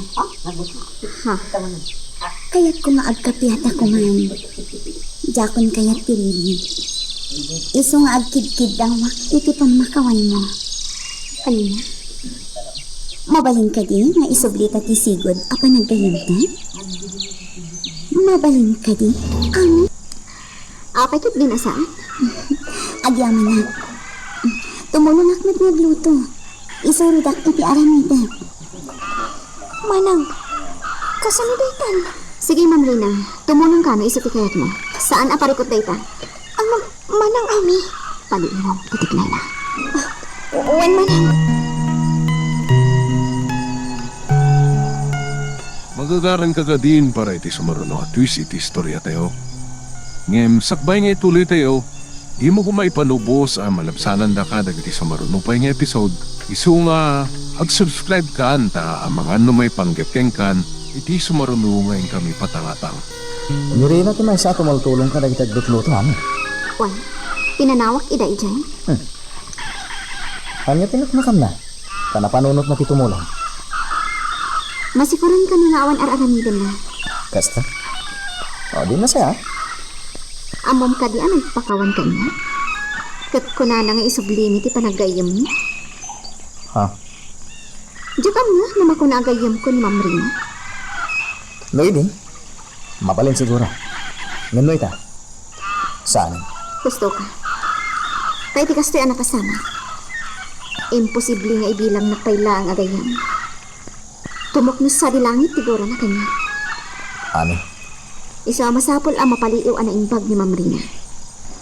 Ha? Kayat ko nga agkapiyata ko man. Jakon kayat ti Lili. Iso nga agkidkid ang wak iti pamakawan mo. Kanina? Mabalin ka din nga isublita ti sigod a panagkayam ka? Mabalin ka din, Ami? Apay ket din asaan? Agyaman na. Tumulong akmat nagluto. Isurudak iti aramida. Manang, kasanuditan. Sige, Ma'am Rina, tumulong ka na isatikayat mo. Saan aparikot dayta? Ang manang Ami. Paliinom, titiklay na. Uwan manang. Magagaran ka din para iti sumaruno at twist iti istorya tayo. Ngem, sakbay nga ituloy tayo, di mo kumaipanubos ang malabsanan da ka dagiti sumaruno pa nga episode. Isu nga, ag-subscribe ka anta ang mga may panggapkeng kan, iti sumaruno ngayon kami patangatang. Nirina ti may sa tumaltulong ka dagiti agdutluto amin. Wan, pinanawak ida ijay. Kanya tinakmakam na. Kanapanunot na ti tumulong. Masikuran ka na nga awan ar-aramidan na. Kasta? O, di na siya. Amom ka di nagpakawan ka niya. Kat kunana nga isublimi ti panagayam niya. Ha? Diyan ka nga na makunagayam ko ni Ma'am Rina. Noy din. Mabalin siguro. Nganoy ta. Saan? Gusto ka. Kaya ti kastoy anak kasama. Imposible nga ibilang napayla ang agayam. Tumok sa di langit tigura na kanya. Ani? Isa masapol ang mapaliw ang naimbag ni Ma'am Rina.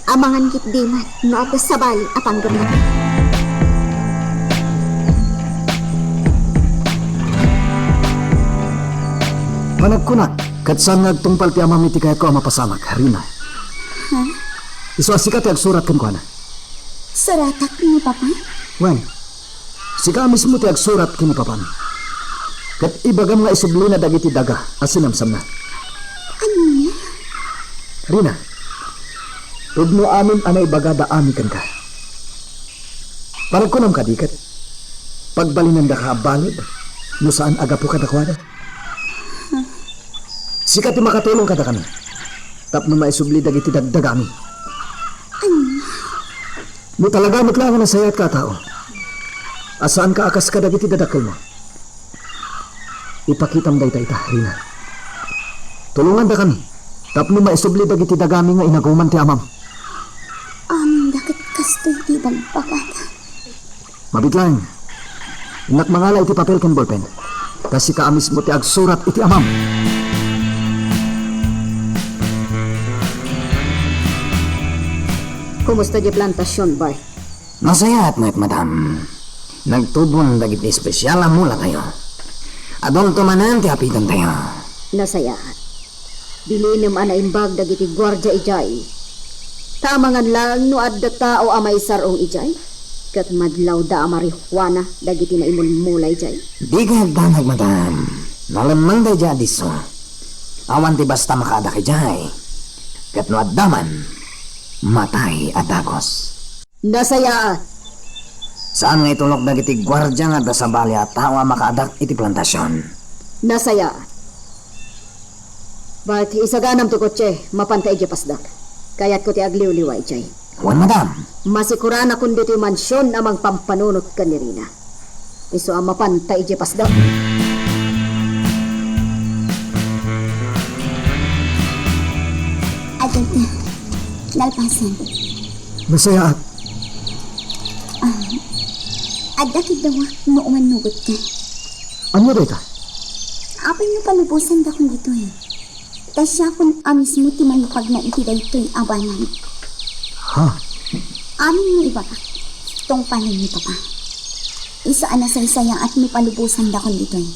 Amangan kit di man, no at sabali apanggam na. Managkunak, katsan nagtungpal ti amam iti kaya ko ang mapasamak, Rina. Ha? Iso asika ti agsurat kan ko na. Suratak ni Papa? Wen, sika mismo ti agsurat kini papan. Kat ibagam nga isubli na dagiti daga, asinamsam na. Ano niya? Rina, tudno amin anay bagada amin kan ka. Parang kunam ka dikat. Pagbalinan da ka balod, no saan agapo ka dakwada. Sika ti makatulong kada kami. Tapno maisubli dagiti dagdagami. Ano? No talaga maglangan na sayat ka tao. Asaan ka akas ka dagiti dadakkel mo? Ipakitam day ta, Rina. Tulungan da kami. Tapno maisubli dagiti dagami nga inaguman ti amam. Dakit kastoy di bagpakata. Mabitlang. Inak mangala iti papel ken bolpen. Kasi ka amis mo ti agsurat iti amam. Kumusta di plantasyon, Bart? Masaya at madam. Nagtubon dagiti espesyal ang mula tayo. Adong tumanan ti hapitan tayo. Nasayaan. Bilinam ana imbag dagiti gwardya ijay. Tamangan lang no adda tao amay sarong ijay. Kat madlaw da marihuana dagiti na imulmulay ijay. Di ka danag madam. Nalamang da dya diso. Awan ti basta makaada kay jay. Kat no addaman, matay at dagos. Nasayaan. Saan nga itulok dagiti gwardya nga da sa bali at tao makaadak iti plantasyon? Nasayaan. Bart, isaganam ti kotse, mapantay di pasdak. Kaya't ko ti agliw-liway jay. Wan madam. Masikura na kundi ti mansyon amang pampanunot ka ni Rina. Iso ang mapantay di pasdak. At kalpasan. Masaya at Adda kidawa nooman nugot ka. ano dayta? Apay mo palubusan da kung dito eh. Tasya kung amis mo timanipag na itiday to'y abanan. Ha? Amin mo iba ka. Tong panin ni Papa. Isaan na sa isaya at may palubusan da kung dito eh.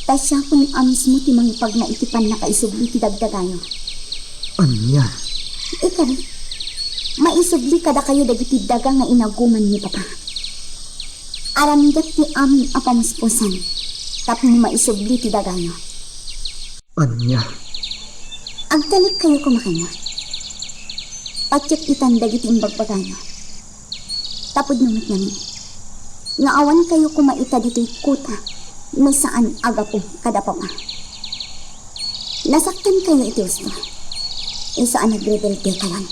Tasya kung amis mo timanipag na itipan na kaisubli ti dagdagayo. Anya? Ikaw, maisubli kada kayo dagiti daga nga inaguman ni Papa. Aramdak ti amin apamuspusan. Tapos maisubli ti dagayo. Anya? Agtalik kayo kumakanya. Patyat itan dagiti imbagbagayo. Tapod numit namin. Nga awan kayo kumaita dito'y kuta. Na saan agapo kada papa. Nasaktan kayo iti usto. Saan nagrebelte kayan.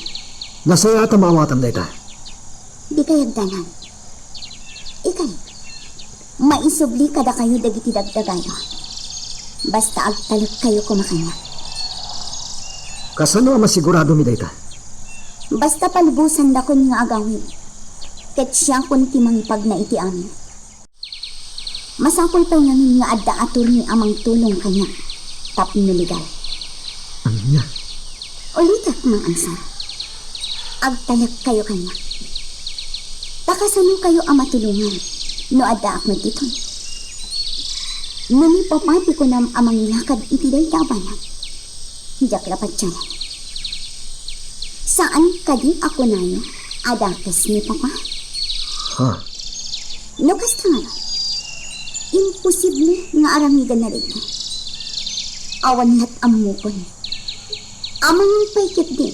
Nasaya at maawatan dayta. Di kayagdanan. Ikay, maisubli kada kayo dagiti dagdagayo. Basta agtalik kayo kumakanya. Kasano ang masigurado mi dayta? Basta palubusan da kun nga agawin. Ket siya kun timangipag na iti amin. Masapol pa namin nga adda atur ni amang tulong kanya. Tapno legal. Anya? Ulitak mga ansar. Agtalak kayo kanya. Takasano kayo ang matulungan. No adda akmat dito. Nani papati ko na amang lakad itiday kabanan. Diyak lapat siya. Saan kadi ako na yun? Adakas ni Papa? Ha? No kasta nga. Imposible nga aramigan na rin. Awan lahat amukon. Amang paikit din.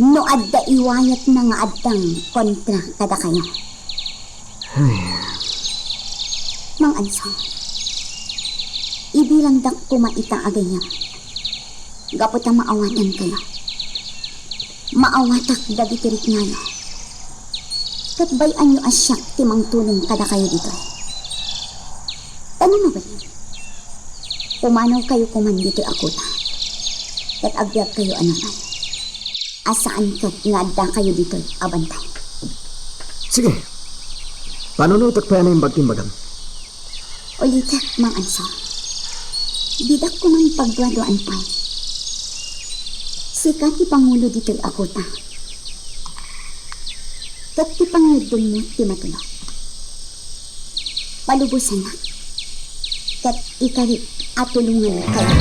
No adda iwayat na nga addang kontra kada kayo. Mang ansang. Ibilang dak kumaita agayan. Gaputa maawatan kayo. Maawatak dagitirik ngayo. Katbayan nyo asyak timang tulong kada kayo dito. Ano mo ba yun? Pumanaw kayo kuman dito ako ta. Kat agyak kayo anaman. Asaan kat nga adda kayo dito abantay. Sige. Panunutak pa yan ang bagtimbagan. Ulitak, mang ansang. Bidak ko man paggraduaan pa. Sikat ti Pangulo dito'y ako ta. Kat ti Pangudon mo ti matulog. Palubusan na. Kat ikarit at tulungan kayo.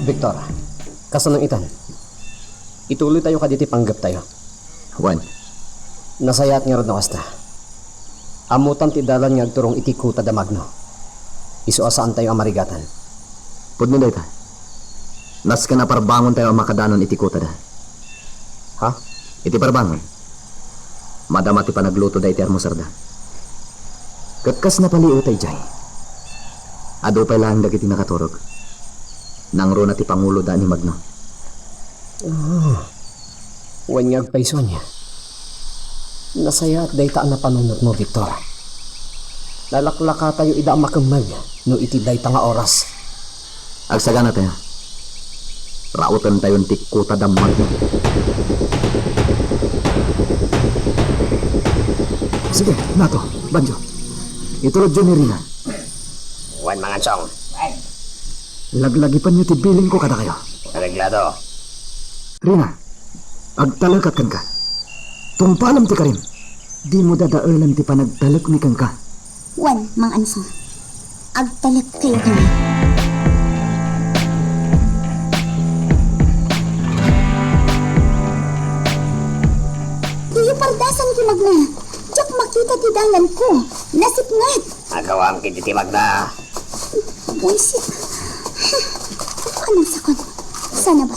Victor, kasanang itan. Ituloy tayo kaditi panggap tayo. Juan, Nasayat nga rin kasta. Amutan ti dalan nga agturong itikuta da magno. Isu asaan tayo amarigatan. pud mo dayta. Nas ka na parbangon tayo ang makadanon iti kuta da. Ha? Iti parbangon. Madama ti panagluto da iti armusarda. Katkas na paliw tay jay. Ado pa lang dagiti nakaturog. Nangro na ti Pangulo da ni Magno. Huwag nga agpaiso niya. Nasaya at dayta na panunot mo, Victor. Lalaklaka tayo ida makamag no iti dayta nga oras. Agsaga na tayo. Rautan tayo ti kuta da Magno. Sige, nato, Banjo. Itulog dyan ni Rina. Juan Mangansong. Laglagi pa niyo ti biling ko kada kayo. Reglado. Rina, agtalakat kan ka. Tungpalam ti karim. Di mo dadaalan ti panagtalak mi kan ka. Wan, mang ansang. Agtalak kayo kami. Diyo pardasan ki magna. Diyak makita ti dalan ko. Nasipngat. Agawam kititimag na. Buisit. Anong sakon? Sana ba?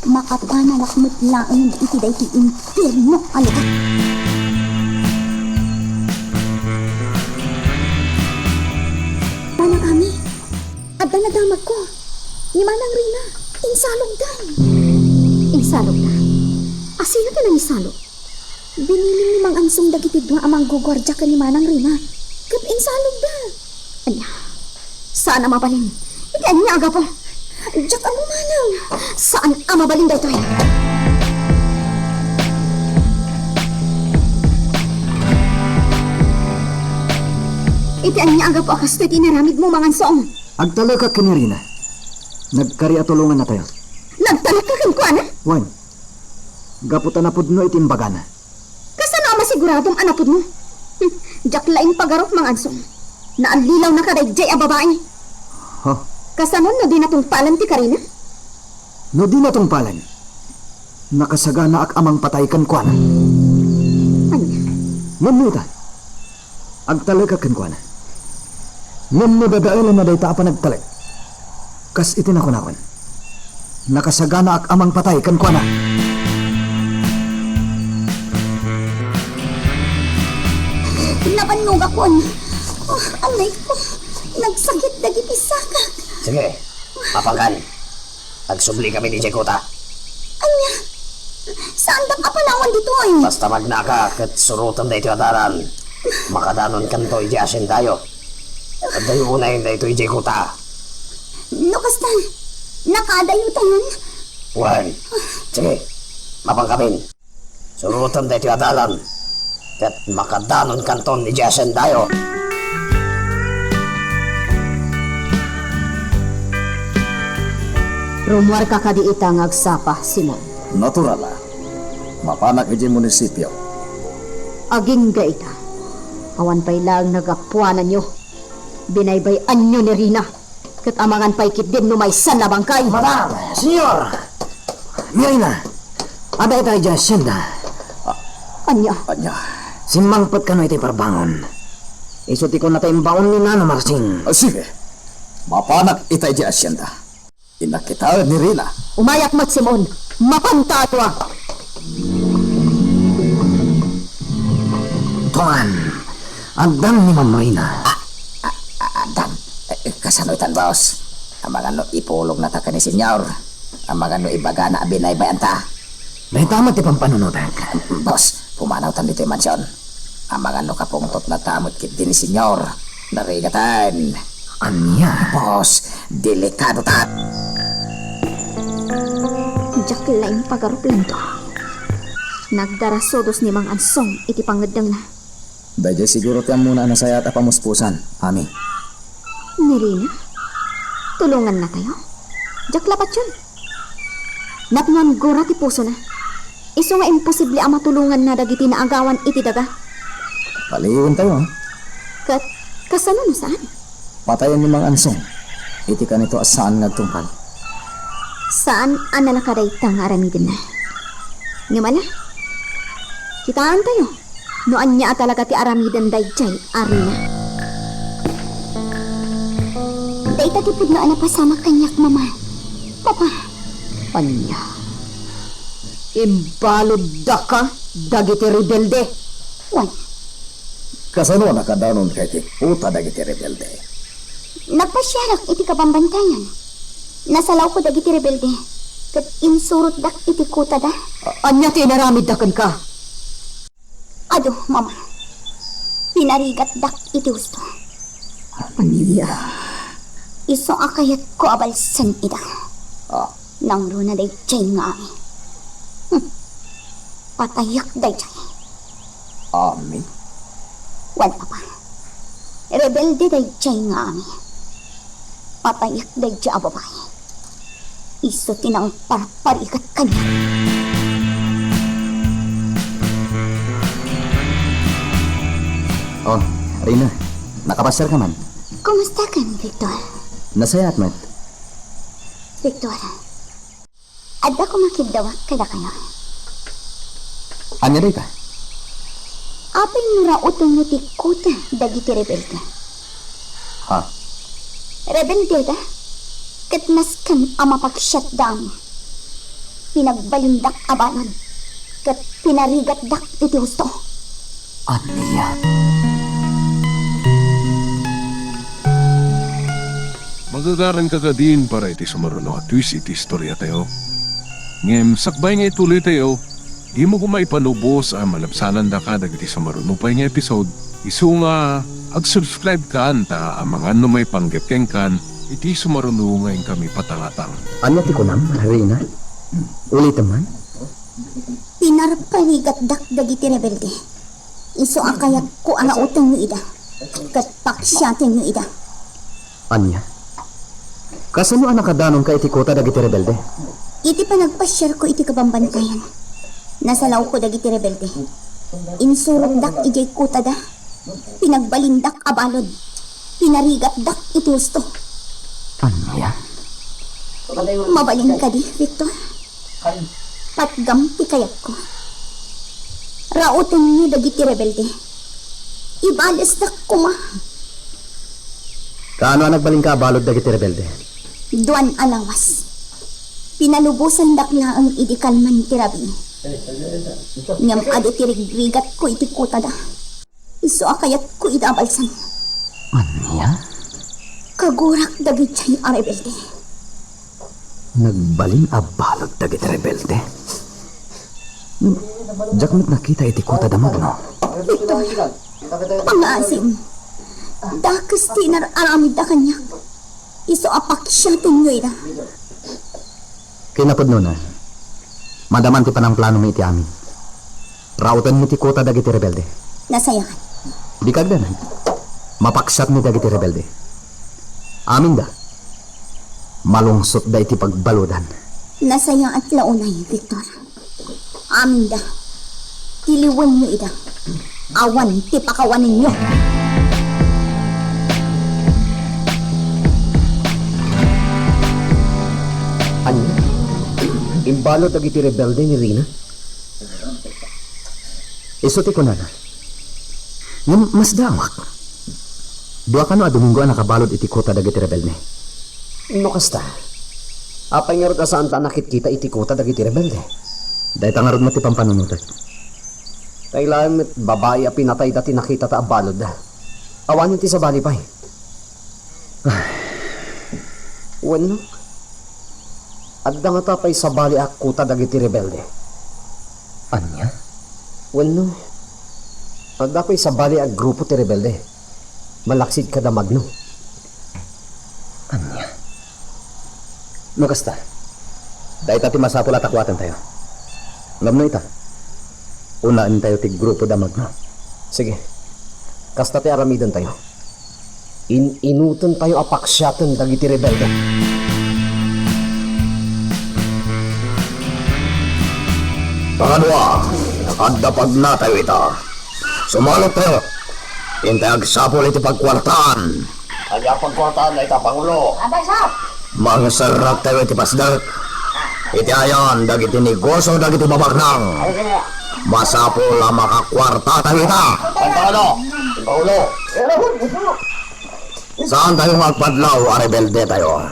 Makapanalak mo't laon iti day ti impirno. Ano ba? Manang ami. Adda na damag ko. Ni Manang Rina. Insalog dan. Insalog na. Asino ka nang isalog? Biniling ni Mang Ansong dagiti dua amang gugwardya ka ni Manang Rina. Kat insalog da. Anya, Saan ang mabalin? Iti niya aga po. Diyak ang manang. Saan ang mabalin dito? Iti niya aga po akas ito itinaramid mo mga song. Agtalo ka kinirina. Nagkari tulungan na tayo. Nagtanak ka kan ko, ana? Wan. Gaputan na pud no itimbaga na. Kasano ang masiguradong anapod mo? Diyak laing pagarot mga ansong. Naalilaw na kadayjay ang babae. Ha? Kasano no di natong palan ti Karina? No di na tong palan. Nakasagana ak amang pataykan ko na. Ano? Ngam ta. Agtalo ka kan ko na. Ngam no dadaelan na day ta pa nagtalag. Kas itinakon-akon. Nakasagana ak amang pataykan ko na. Nabanog ako. Oh, alay ko. Nagsakit dagiti saka. Sige, papangkan. Agsubli kami ni Jekota. Anya? Saan dak apanawan dito ay? Basta magnaka kat surutan da ito adaran. Makadanon kanto ijasin tayo. At dayo unay da ito Jekota. Nukastan. Nakadayo tayo. Wan. Sige, mapangkamin. Surutan da ito adaran. Kat makadanon kanton ijasin tayo. Rumwar ka kadi itang agsapa, Simon. Natural lah. Mapanak iji munisipyo. Aging gaita. Awan pa'y lang nagapuanan nyo. Binaybayan nyo ni Rina. Kat amangan pa'y kitdin numaysan na bangkay. Madam, senyor. Mirina. Ada ita ija senda. Anya? Anya. Simangpot ka no iti parbangon. Isuti ko na tayong baon ni Nana Marsing. Sige. Mapanak ita iji asyenda. Inakita ni Rina. Umayak mat, Simon. Mapantado ah. Tuan, agdan ni Ma'am Marina. Adan, kasano itan boss? Ang mga no ipulong na ta ka ni senyor. Ang mga no ibaga na binaybayan ta. May tama ti pampanunutan. Boss, pumanaw tan dito yung mansyon. Ang mga no kapungtot na tamot kit din ni senyor. Narigatan. Anya? Boss, delikado ta. Diyak laing pagarup lang to. Nagdarasodos ni Mang Ansong iti pangadang na. Dahil siguro tiyan muna na saya at apamuspusan. Ami. Ni Rina? Tulungan na tayo? Diyak lapat yun. Natngan gura ti puso na. Iso nga imposible ang matulungan na dagiti na agawan iti daga. Paliwin tayo ha. Kat, kasano no saan? Patayan ni Mang Ansong. Iti ka nito asaan nagtungkal. Saan ang nalakaray tang aramidin na? Ngaman na? Kitaan tayo. Noan niya talaga ti aramidan dayjay, Arina. Dayta ti pud noan na pasama kanyak, Mama. Papa. Anya. Imbalod da ka, dagiti rebelde. Wan. Kasano nakadanon kay ti puta dagiti rebelde. Nagpasyarak iti kabambantayan. Nasalaw ko dagiti rebelde. Kat insurot dak iti kuta da. Anya ti naramid dakan ka. Ado, Mama. Pinarigat dak iti gusto. Anya? Iso akayat ko abalsan ida. Ah, Nang runa day chay nga ami. Patayak day chay. ami. Wan papa. Rebelde day chay nga ami. Patayak day chay ababay. Iso tinang parparikat kanya. Oh, Rina. Nakapasar ka man. Kumusta ka, Victor? Nasaya at mat. Victor, adda ko makidawak kada kayo. Anya day ka? Apay nura utong nuti kuta dagiti rebelde. Ha? Rebelde da? Kat naskan ang mapag-shutdown. Pinagbalindak abanan. Kat pinarigat dak iti gusto. Anya? Magagaran ka ka din para iti sumaruno at twist iti istorya tayo. Ngem, sakbay nga ituloy tayo, di mo kumaipanubos ang malabsanan da ka dagiti sumaruno pa nga episode. Isu nga Ag-subscribe kan ta ang mga may panggapkeng kan, iti sumarunungayin kami patangatang. Anya ti kunam, Rina? Ulit man? Pinarpaligat dagiti rebelde. Iso akayat ko ang utang nyo ida. Kat paksyatin nyo ida. Anya? Kasano ang nakadanong ka iti kota dagiti rebelde? Iti pa nagpasyar ko iti kabambantayan. Nasalaw ko dagiti rebelde. Insurog dak ijay kuta da. Pinagbalindak abalod. Pinarigat dak iti gusto. Anya? Mabalin ka di, Victor. Patgampi kayat ko. Rautin niyo dagiti rebelde. Ibalas dak kuma. Kaano ang nagbaling ka balod dagiti rebelde? Duan alawas. Pinalubusan dak na ang idikalman tirabi. Ngam adi tirigrigat ko iti kuta da. Iso akayat ko idabalsan. Anya? Kagurak dagiti a rebelde. Nagbaling a balod dagiti rebelde? Jakmat nakita iti kota damag, no? Victor, pangasim. Dakas tinar aramid da kanya. Iso apak siya tinyoy da. Kinapod nun, madaman ti panang plano mi iti amin. Rautan mi ti kota dagiti rebelde. Nasayakan. Di kagdanan. Mapaksat mi dagiti rebelde. Amin da. Malungsot da iti pagbaludan. Nasaya at launay, Victor. Amin da. Tiliwan nyo ida. Awan ti pakawanin nyo. Ano? Imbalot dagiti rebelde ni Rina? Iso ti kunana. Ngam mas dawak. Dua kano a Domingo ang nakabalot iti kota dagiti rebelde. No kasta. Apay nga rod asaan ta nakit-kita iti kota dagiti rebelde. Dahil ta nga rod mati pampanunutat. Kailangan met babae a pinatay dati nakita ta abalod da. Awan ti sa bali pay. Bueno. Adda nga tapay sa bali a kota dagiti rebelde. Anya? Bueno. Adda pay sa bali a grupo ti rebelde. Malaksid ka damag, no? Anya? No kasta. Dahil tati masapul at akwatan tayo. Ngam na ita. Unaan tayo ti grupo damag, no? Sige. Kasta ti aramidan tayo. Inutan tayo apaksyatan dagiti rebelde. Pangadwa, nakadapag na tayo ita. Sumalot tayo. Hintay agsapol iti pagkwartaan. Kaya pagkwartaan na ita, Pangulo. Abay, sap! Mga sarap tayo iti pasdak. Iti ayan, dagiti negosyo, dagiti babagnang. Masapol ang makakwarta tayo ita. Pantalo, Pangulo. Saan tayo magpadlaw, a rebelde tayo?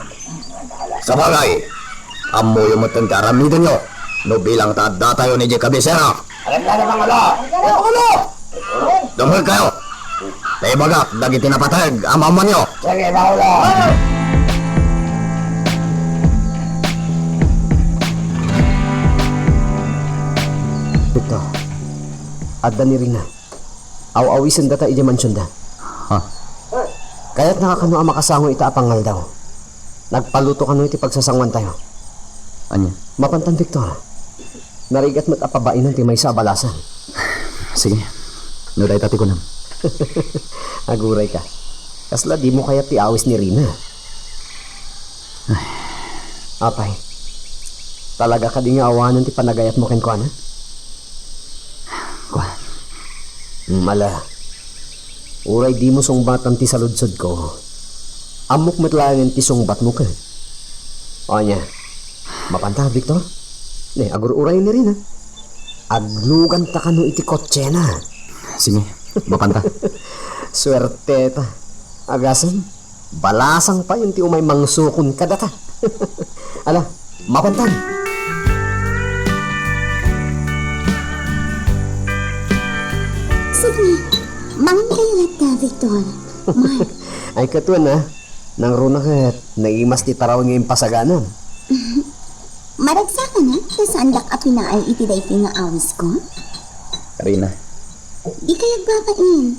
Sa bagay, amoy mo itong karamidan nyo. No bilang tada tayo ni J. Cabecera. Alam na naman Pangulo! Dumag kayo. Tayo bagak, dagiti napatag, amaman nyo. Sige, Pangulo. Ito. Adda ni Rina. Aw-awisan data iti mansyon da. Ha? Kaya't nakakano ang makasango ita apangal daw. Nagpaluto kano iti pagsasangwan tayo. Anya? Mapantan, Victor. Narigat mat apabainan ti may sa balasan. Sige. No day tati ko nam. Aguray ka. Kasla di mo kaya ti awis ni Rina. Apay. Talaga ka di nga awanan ti panagayat mo ken ko, ana? Kwa. Mala. Uray di mo sungbatan ti saludsod ko. Amok matlangan ti sungbat mo ka. O niya. Mapanta, Victor? Ne, agur uray ni Rina. Aglugan ta kano iti kotse na. Sige, mapanta. Swerte ta. Agasan, balasang pa yung ti umay mangsukon ka data. Ala, mapantan. Sige, mangan kayo lata, Victor. Mark. Ay katuan na. Nang runa ka, naimas ti taraw ngayong pasaganan. Maragsa ka na, saan dak apinaan iti dayti nga awis ko? Rina. Di kayag babain.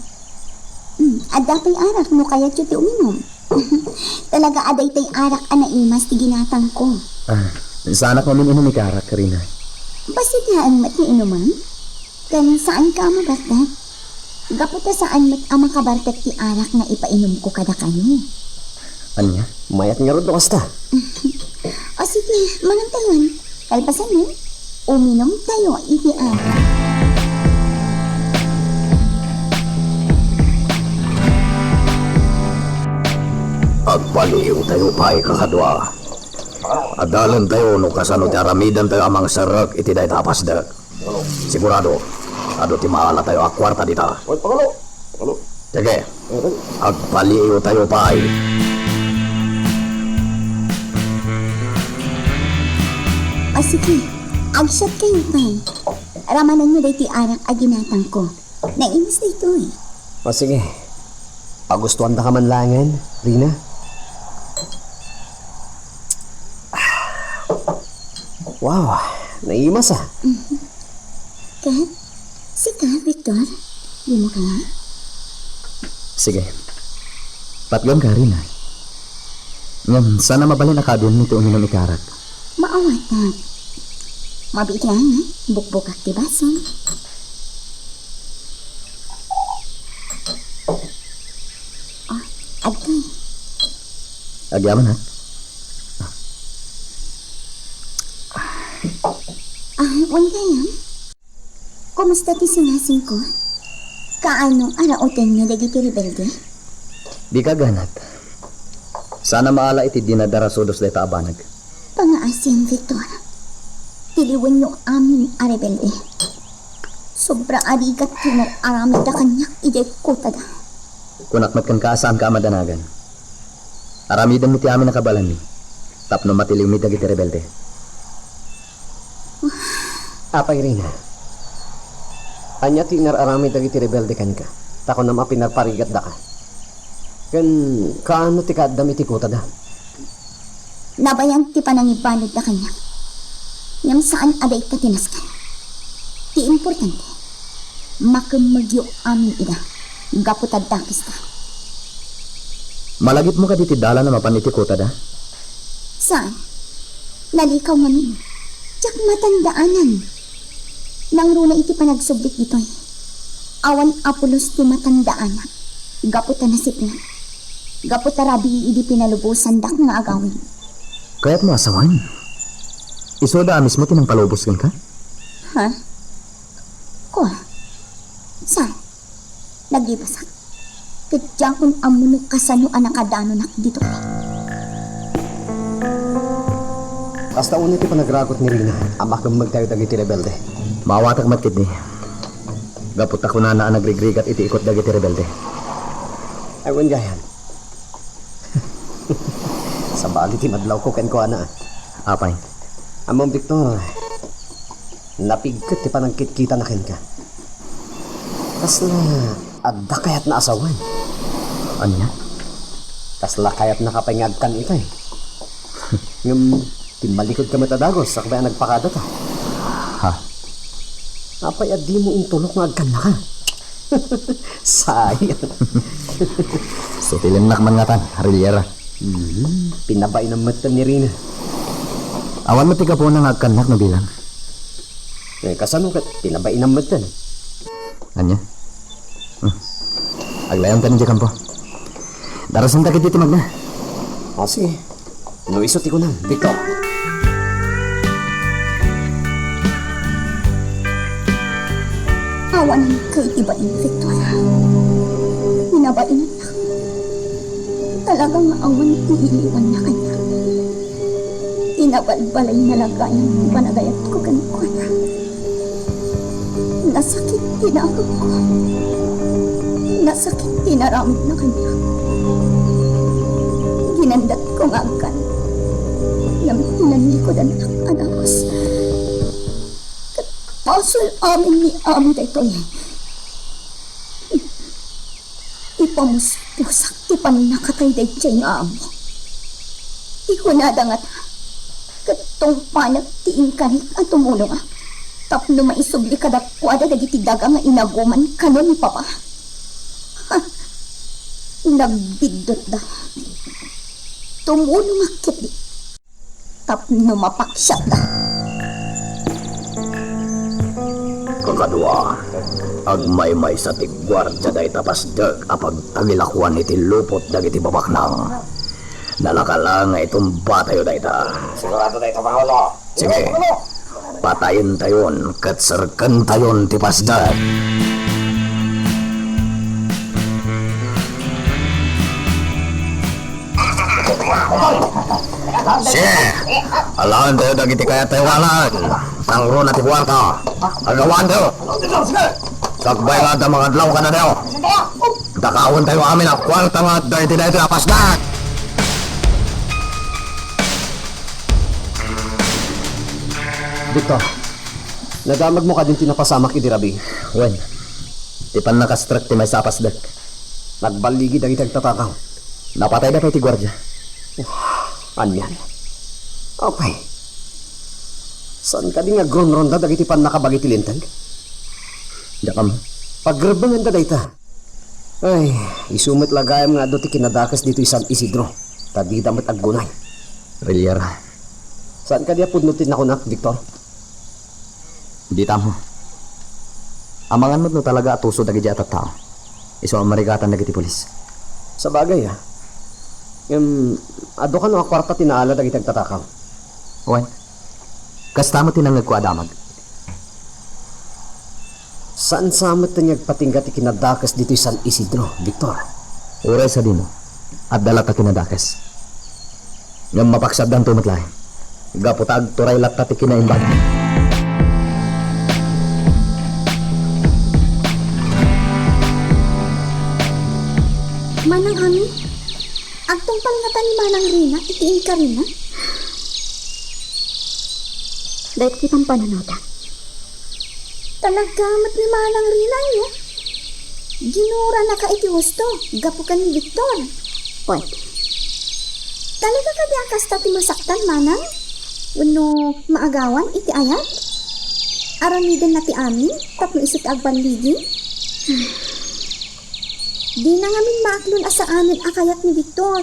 Ada pa'y arak no kaya ti uminom. Talaga aday tay arak anaimas ti ginatang ko. Sana ko min inom ikarak, Karina. Basta tiyaan mat ni inuman? Kaya saan ka mabartat? Gaputa saan mat ang makabartat ti arak na ipainom ko kada kayo. Anya? Mayat nga ron kasta. O sige, manantayon. Kalpasan mo, uminom tayo iti arak. Agpaliw tayo pa'y kakadwa. Adalan tayo no kasano ti aramidan tayo amang sarak iti day tapas da. Sigurado, ado ti maala tayo akwarta dita. Sige, agpaliw tayo pa'y. O sige, agsyat kayo pa'y. Ramanan nyo day ti arak aginatang ko. Nainis na ito eh. O sige. Pagustuhan da ka man langan, Rina? Wow, naimas ah. Kat? Si Kat, Victor? Di mo ka nga? Sige. Patyon ka, Rina. Ngam, sana mabalin na ka doon nito uminom ikarak. Maawat na. Mabigyan nga, bukbuk at tibason. Oh, agkay. Agyaman ha? Wala yan. Kumusta ti sinasing ko? Kaano araoten nga dagiti rebelde? Di ka ganat. Sana maala iti dinadara sodos deta abanag. Pangaasim, Victor. Tiliwan yung amin a rebelde. Sobra arigat kinar aramid da kanyak ijay kutada. Kunakmat kan kaasaan ka amadanagan. Aramidan mi ti amin nakabalan mi. Tapno matiliw mi dagiti rebelde. Apay, Rina. Anya ti inararami dagiti rebelde kan ka. Tako na mapinarparigat da ka. Kan kaano ti kaddam iti kuta da? Nabayang ti panangibalod da kanyak. Ngam saan aday ka tinaskan. Ti importante. Makamagyo amin ida. Gaputad dakis ka. Malagip mo ka diti dala na mapaniti kuta da? Saan? Nalikaw ngamin. Tsak matandaanan. Nang runa iti panagsublik dito'y. Awan apulos ti matandaanan. Gaputa na sipna. Gaputa rabi idi pinalubusan dak nga agawin. Kaya't mo asawan. Isoda amis mo tinang palubos ka? Ha? Ko? Saan? Nagibasak. Kadyang kung amunok kasano anakadano nak dito. Hasta una ti panagragot ni Rina. Amak kang magtayo dagiti rebelde. Mawatak matkit ni. Gapot ako na nagrigrigat iti ikot dagiti rebelde. Ay, wan gayan. Sa bali ti madlaw ko ken ko ana. Apay. Among Victor, napigkat ti panangkit kita na ken ka. Kasla, adda kayat na asawan. Anya? Kasla kayat nakapangag kan ito eh. Ngam, timalikod ka matadagos, sakbay ang nagpakada ta. Ha? Apay, adi mo intulok nga agkan na ka. Sayang. So, tilinak man nga tan, Hariliera. Pinabay ng mata ni Rina. Awan mo tika po nang agkanak na bilang. Eh, kasano ka, pinabay ng mata. Anya? Aglayang tanin dyan po. Darasan takit dito magna. O sige, nuisot ko na, Victor. Awanan kay ibain, Victor. Hinabain na. Talagang awan iiliwan na kanya. Inabalbalay na lagayan ng panagayat ko ganito na. Nasakit tinakot ko. Nasakit tinaramid na kanya. Ginandat ko nga agkan. Naminan ko na anakos. Pasul amin ni amin dito eh. Ipamuspusak ti paninakatay day tiyay nga amo. Ikunada nga ta. Katong panagtiin kanik at tumulong ah. Tapno maisubli ka dakwada dagiti daga nga inaguman kanon ni Papa. Ha? Nagbidot da. Tumulong akit di. Tapno mapaksyak da. Kakadwa, agmay-may sa tigwardya da itapasdag apag tagilakuan iti lupot dagiti babaknang. Nalakalang nga itong batayo da ita. Sigurado na ito, Pangulo. Sige, patayin tayon, katsarkan tayon ti pasdag. Sige, alaan tayo dagiti kaya tayawanan. Tangro na ti kwarta. Agawan tayo. Sagbay nga da mga adlaw ka na tayo. Dakawon tayo amin ang kwarta nga dahil na ito na pasdag. Victor, nadamag mo ka din tinapasamak idirabi. Wen, ti pan nakastruck ti may sapasdag. Nagbaligi dagiti agtatakaw. Napatay na tayo ti gwardya. Anyan. Okay. Saan ka di nga gronronda dagiti pan nakabagi ti lintag? Dakam. Pagrebangan da dayta. Ay, isumit lagayam nga do ti kinadakas dito San Isidro. Tadi damat aggunay. Reliera. Saan ka di apudnutin ako na, Victor? Di tamo. Amangan mo no talaga atuso dagiti atat tao. Iso ang marigatan dagiti pulis. Sa bagay ado ka no akwarta tinaala dagiti agtatakaw. Wen, kastamo tinangag ko adamag. Saan samot na niyagpatingga ti kinadakas dito San Isidro, Victor? Uray sa dino. At dala ta kinadakas. Ngam mapaksabdan tumatlay. Gaputag turay latta ti kinaimbag. Manang Ami, agtong palingatan ni Manang Rina, itiin ka rin, ha? Dahil kitang pananota. Talagamat ni Manang Rina, niyo. Ginura na ka iti gusto, gapo ka ni Victor. Oy, talaga ka di akas ti masaktan, Manang? Wano maagawan iti ayat? Aramiden na ti amin, tapno isot agbanligi? Di na ngamin maaklon asa amin akayat ni Victor.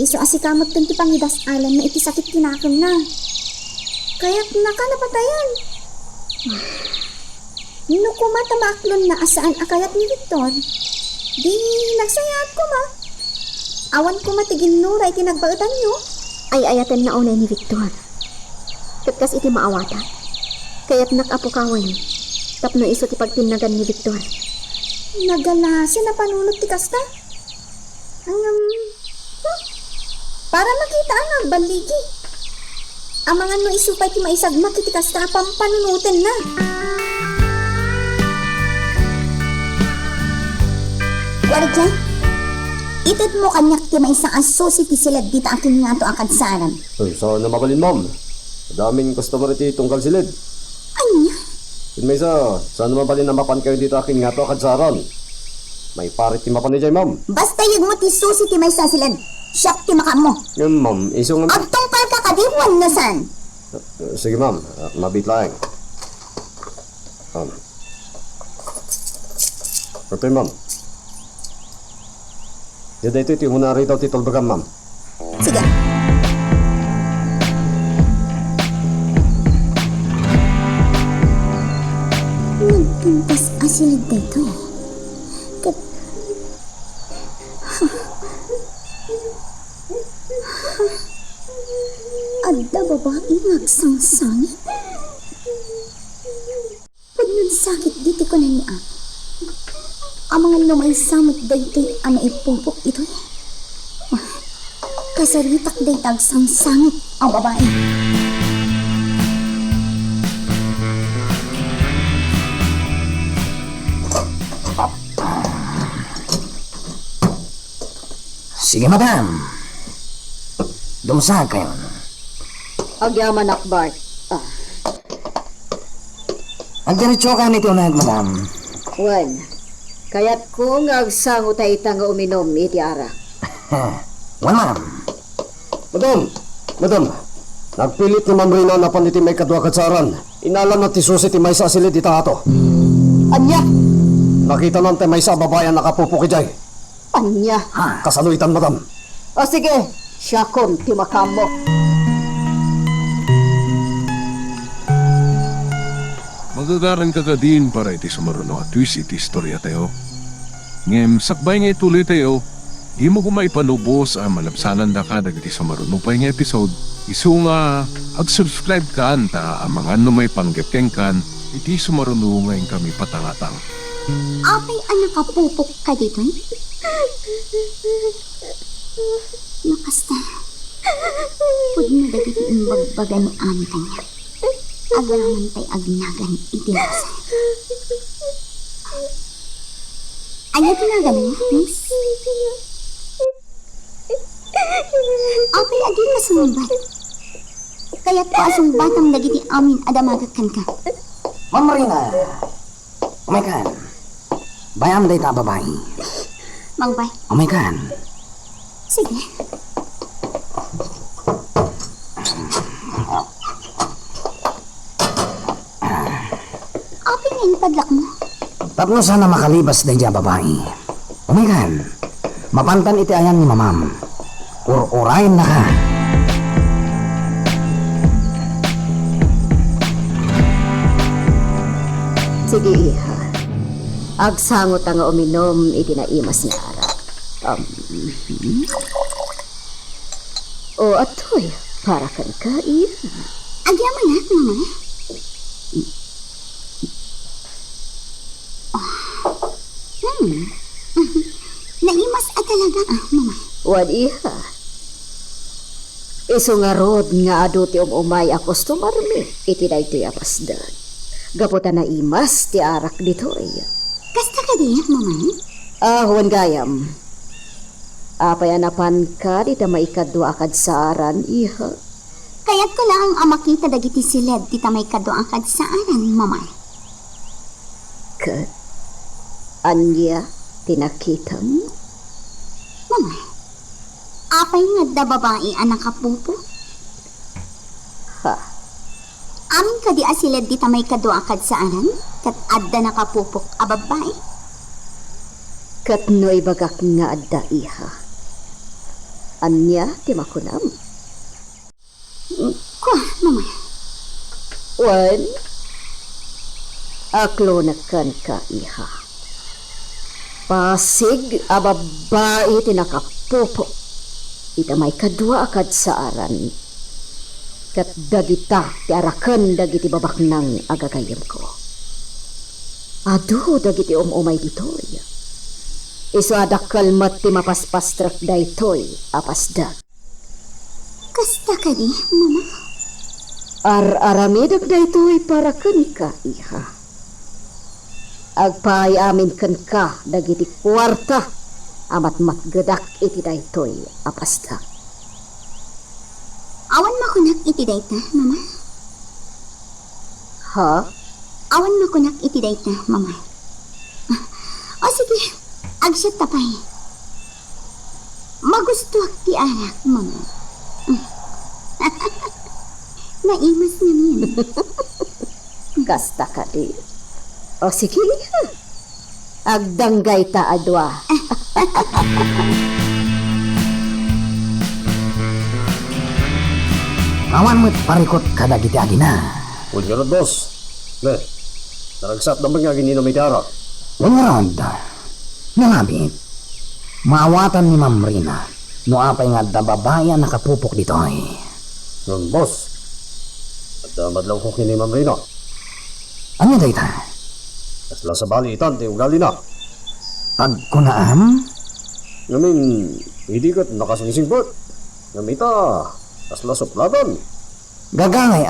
Iso asikamot ti pangidas alam na iti sakit kinakon na. Kaya't naka napatayan. No kumata maaklon na asaan akayat ni Victor. Di nagsayat ko ma. Awan ko matigin nuray tinagbautan nyo. Ay ayatan na unay ni Victor. Katkas iti maawata. Kaya't nakapukawan. Tapno iso ti pagtinagan ni Victor. Nagalasi na panunod ti kasta. Para makita ang baligi. Ang mga no isupay ti maisagmak iti kasta pampanunutin na. Warja, itit mo kanyak ti maisang asosi ti silad dito akin nga to ang kansaran. Ay, saan na mabalin, ma'am? Daming customer iti tungkal silid. Anya? Yun may isa, saan naman balin na mapan kayo dito akin nga to kadsaran? May parit ti mapan ni Jay, ma'am. Basta yun mo ti susi ti maisang silad. Siyak ti makam mo. Yun, ma'am, iso nga... Agtong pal ka kadiwan na san. Sige, ma'am, mabit lang. Ito ma'am. Yada ito muna rito titulbagan, ma'am. Sige. Nagpuntas asilid dito. Adda babae nagsangsangit. Pag nagsakit dito ko na niya. Ang mga lumay samot daytoy ang naipupok ito. Kasaritak day tagsangsangit ang babae. Sige, madam. Dumusag kayo. Agyaman akbar. Ang diretso ka nito na, madam. Wan, kaya't kung agsango tayo nga uminom iti ara. Wan, madam. Madam, nagpilit ni Ma'am Rina na paniti may kadwa katsaran. Inalam na ti susi ti may sa silid ita ato. Anya? Nakita nang ti may sa babayan nakapupo ki Jay. Anya. Kasaluitan, madam. O sige, siya kon timakam mo. Magagaran ka ka din para iti sumaruno at twist iti istorya tayo. Ngem, sakbay nga ituloy tayo, di mo kumay panubos ang malapsanan na ka dagiti sumaruno pa yung episode. Isu nga, ag-subscribe ka ta ang mga may panggapkeng kan, iti sumaruno ngayon kami patangatang. Apay anak ka pupok ka dito? Nakasta. Pwede na dagiti imbagbagan ni Ami kanya. Agaraman tay agnagan itinasa. Ayaw tinagan mo, please. Apay agi ka sumumbat. Kaya't paasong batang dagiti amin adamagakan ka. Ma'am Marina, umaykan. Bayam day ta babae. Mangbay. Umaykan. Sige. Apay nga yung padlak mo. Tapno sana makalibas day dya babae. Umaykan. Mapantan iti ayan ni mamam. Ur-urayin na ka. Sige, iha. Agsangot nga uminom, itinaimas nga arak. O atoy, para kan ka, iha. Agyaman na, mama. Naimas at talaga, mama. Wad iha. Iso nga rod nga aduti umay akos tumarmi, itinaytoy apasdan. Gaputan na imas, ti arak ditoy. Kasta ka di, mama. Huwan gayam. Apayanapan ka, di ta maikadwa akad saaran, iha. Kaya't ko lang ang makita dagiti silid, di ta may kadoang kadsaanan, mama. Kat, anya, tinakita mo? Mama, apay nga da babae anak kapupo? Ha? Amin ka di asilid di ta may kadoang kadsaanan, kat adda na kapupok a babae. Kat no'y bagak nga adda, iha. Anya, ti makunam. Kwa, mama. Wan, aklo na kan ka, iha. Pasig, ababae tinakapupo. Ita may kadwa akad saaran. Kat dagita, ti arakan dagiti babak ng agagayam ko. Ado, dagiti umay ditoy. Iso adakal mat ti mapaspastrak daytoy, apasda. Kasta ka di, mama. Ar-aramidag daytoy para kan ka, iha. Agpay amin kan ka, dagiti kwarta, amat matgadak iti daytoy, apasda. Awan makunak iti dayta, mama. Ha? Awan makunak iti dayta, mama. O sige, agsyat tapay. Magustuak ti anak, mama. Naimas namin. Kasta ka di. O sige, iha. Agdanggay ta adwa. Awan mo't parikot kada giti agina. Unya na, boss. Ne, naragsat naman nga ginino may tara. Ungarod. Nangabit. Maawatan ni Ma'am Rina. No apay nga da babayan nakapupok ditoy. Nun, boss. At madlaw ko kini Ma'am Rina. Ano dayta? Kasla sa balitan, ti ugali na. Pagkunaan? Ngamin, hindi ka nakasingsingpot. Ngamita, kasla suplatan. Gagangay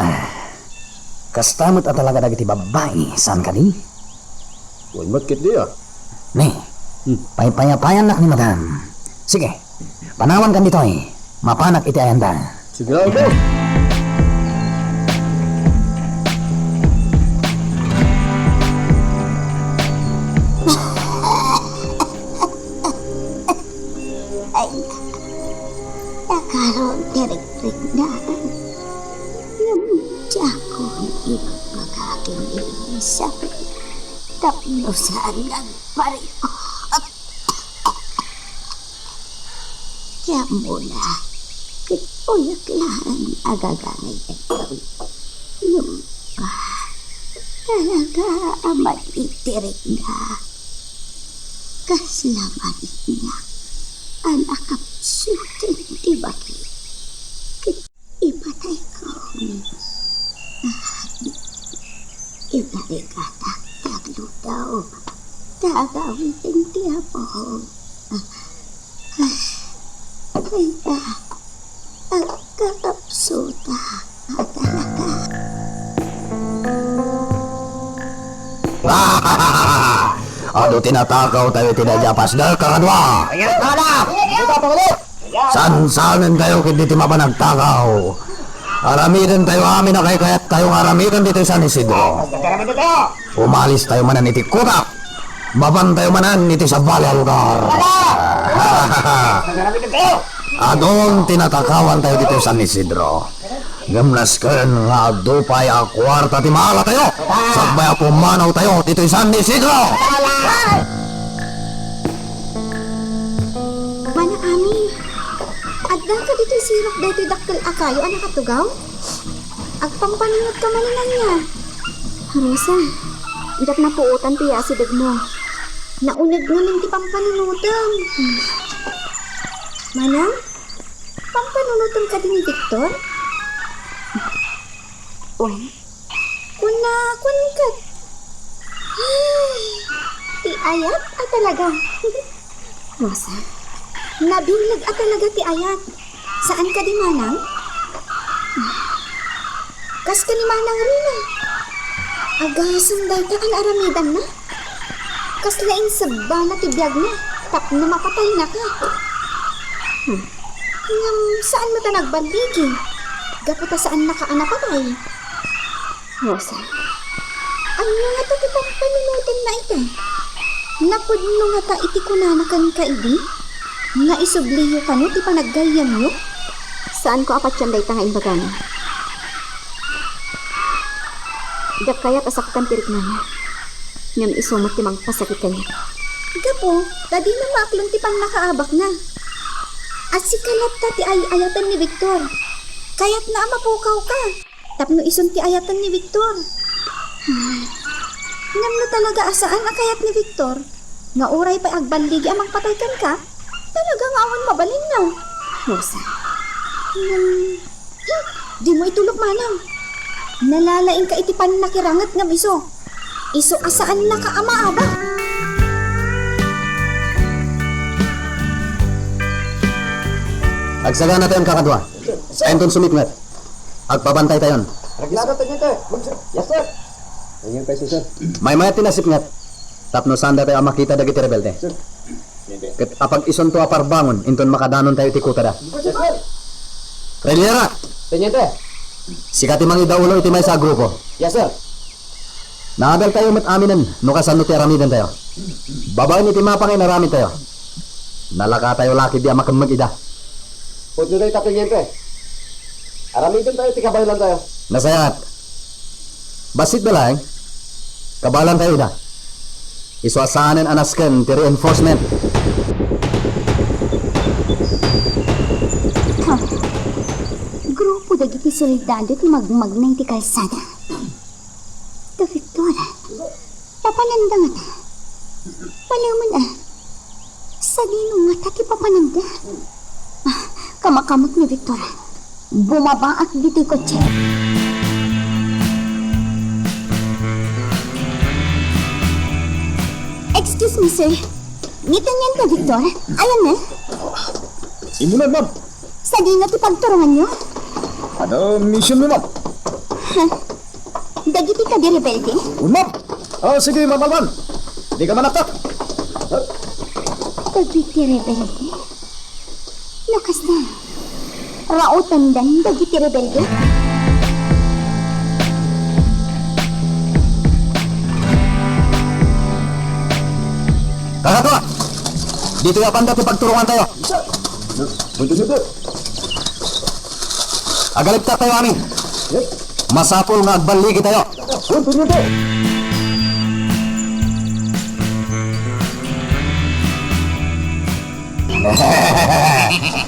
Kastamot at talaga dagiti babae. Saan ka di? Huwag matkit diya. Ne, paypayapayan nak ni madam. Sige, panawan kan ditoy. Mapanak iti ayanda. Sige lang, boss. Nakaroon tirik-tirik na. Namutya ko ang ibang magaking isa. Tapno saan nagpariko. Kaya muna, kituyak lang agagamay ito. Yung talaga amat itirik na. Kaslamarit niya. Anak kapsutin, di ba? Ipatay ko. Ipatay ka taglutaw. Tagawin tiya po. Kaya, agkakapsuta. Ano tinatakaw tayo tinadyapas na kakadwa? Sansanan tayo kung di mapanagtakaw. Aramidan tayo amin na kayat tayong aramidan dito sa San Isidro. Umalis tayo manan iti kutak. Baban tayo manan iti sa bali lugar. Adong tinatakawan tayo dito sa San Isidro. Gamnas ken nga dupay a kwarta ti maala tayo. Sagbay a pumanaw tayo dito sa San Isidro. Mana kami. Adda ka dito sirok dito dakkel akayo anak katugaw. Agpampanunod ka maningan niya. Rosa, idak na puutan ti yasideg mo. Naunag namin ti pampanunutan. Manang, pampanunutan ka din ni Victor? Wan, kun ka. Ti ayat at talaga. Rosa, nabilag at talaga ti ayat. Saan ka di manang? Kas ka ni manang rin ah. Agasan dahi ka kan aramidan na. Kas laing sabba na ti biyag na. Tapno mapatay na ka. Ngam, saan mo ta nagbaligi? Gaputa saan nakaanapatay? Rosa, ano nga ta ti pampanunutan na ito? Napudno nga ta iti kunanakan ka idi? Nga isubliyo ka no, ti panaggayam nyo? Saan ko apat yan dahi ta nga imbagana? Dak kaya tasaktan tirik na niya. Ngam isumot ti magpasakit ka niya. Gapo, dadi na maaklong ti pang nakaabak na. At si kalat ta ti ayatan ni Victor. Kaya't na mapukaw ka. Tapno ison ti ayatan ni Victor. Ngam na talaga asaan ang kayat ni Victor. Nga uray pa agbaligi amang pataykan ka. Talagang awan mabalin na. Rosa. Di mo itulog manang. Nalalaing ka itipan na kirangat nga biso. Iso asaan na ka amaaba. Agsaga na tayong kakadwa. Enton sumitngat. Agpabantay tayon. Yes, sir. Ayun pa sir. May maya tinasipngat. Tapno sanda tayo ang makita dagiti rebelte. Ket apag ison to aparbangon, inton makadanon tayo ti kutada. Reliera, Teniente. sikati mangi daulo iti may sa grupo. Yes, sir. Naadal tayo met aminan, no kasano ti aramidan tayo. Babaen iti mapangay naramid tayo. Nalaka tayo laki di amakam mag-ida. Punto tayo teniente. Aramidan tayo, tikabaylan tayo. Nasayat. Basit balay, kabalan tayo ida. Iswasanen anasken ti reinforcement. Grupo dagiti soldado ti magmagnay ti kalsada. Ta Victor, papananda nga ta. Palaman sa dino nga ta ti papananda. Kamakamot ni Victor. Bumabaak dito yung kotse. Excuse me, sir. Ngitan yan ka, Victor. Ayan na. Imunan, ma'am. Sa di nga ti pagturungan nyo. Ano mission mo, ma'am? Dagiti ka di rebelde. Ma'am. Oh, sige, ma'am. Di ka manaktak. Dagiti rebelde. Lakas na. Rautan dan dagiti rebelde. Kakadwa! Dito yung panda pagturungan tayo. Agalipta tayo amin. Masapol nga agbaligi tayo.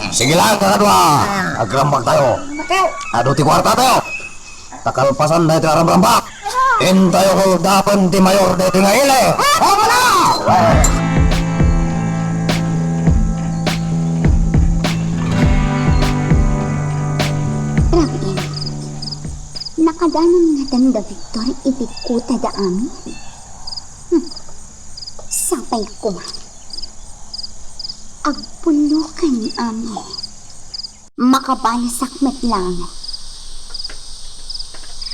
Sige lang, kakadwa. Agrambag tayo. Ado ti kwarta tayo. Takalpasan na ito arambambak. Hintayo ko dapan ti mayor na ito nga ile. Hama na! Grabe yan. Nakadanan nga danda Victor itikuta da amin. Sapay ko ma. Agpulokan ni amin. Makabalasak met lang.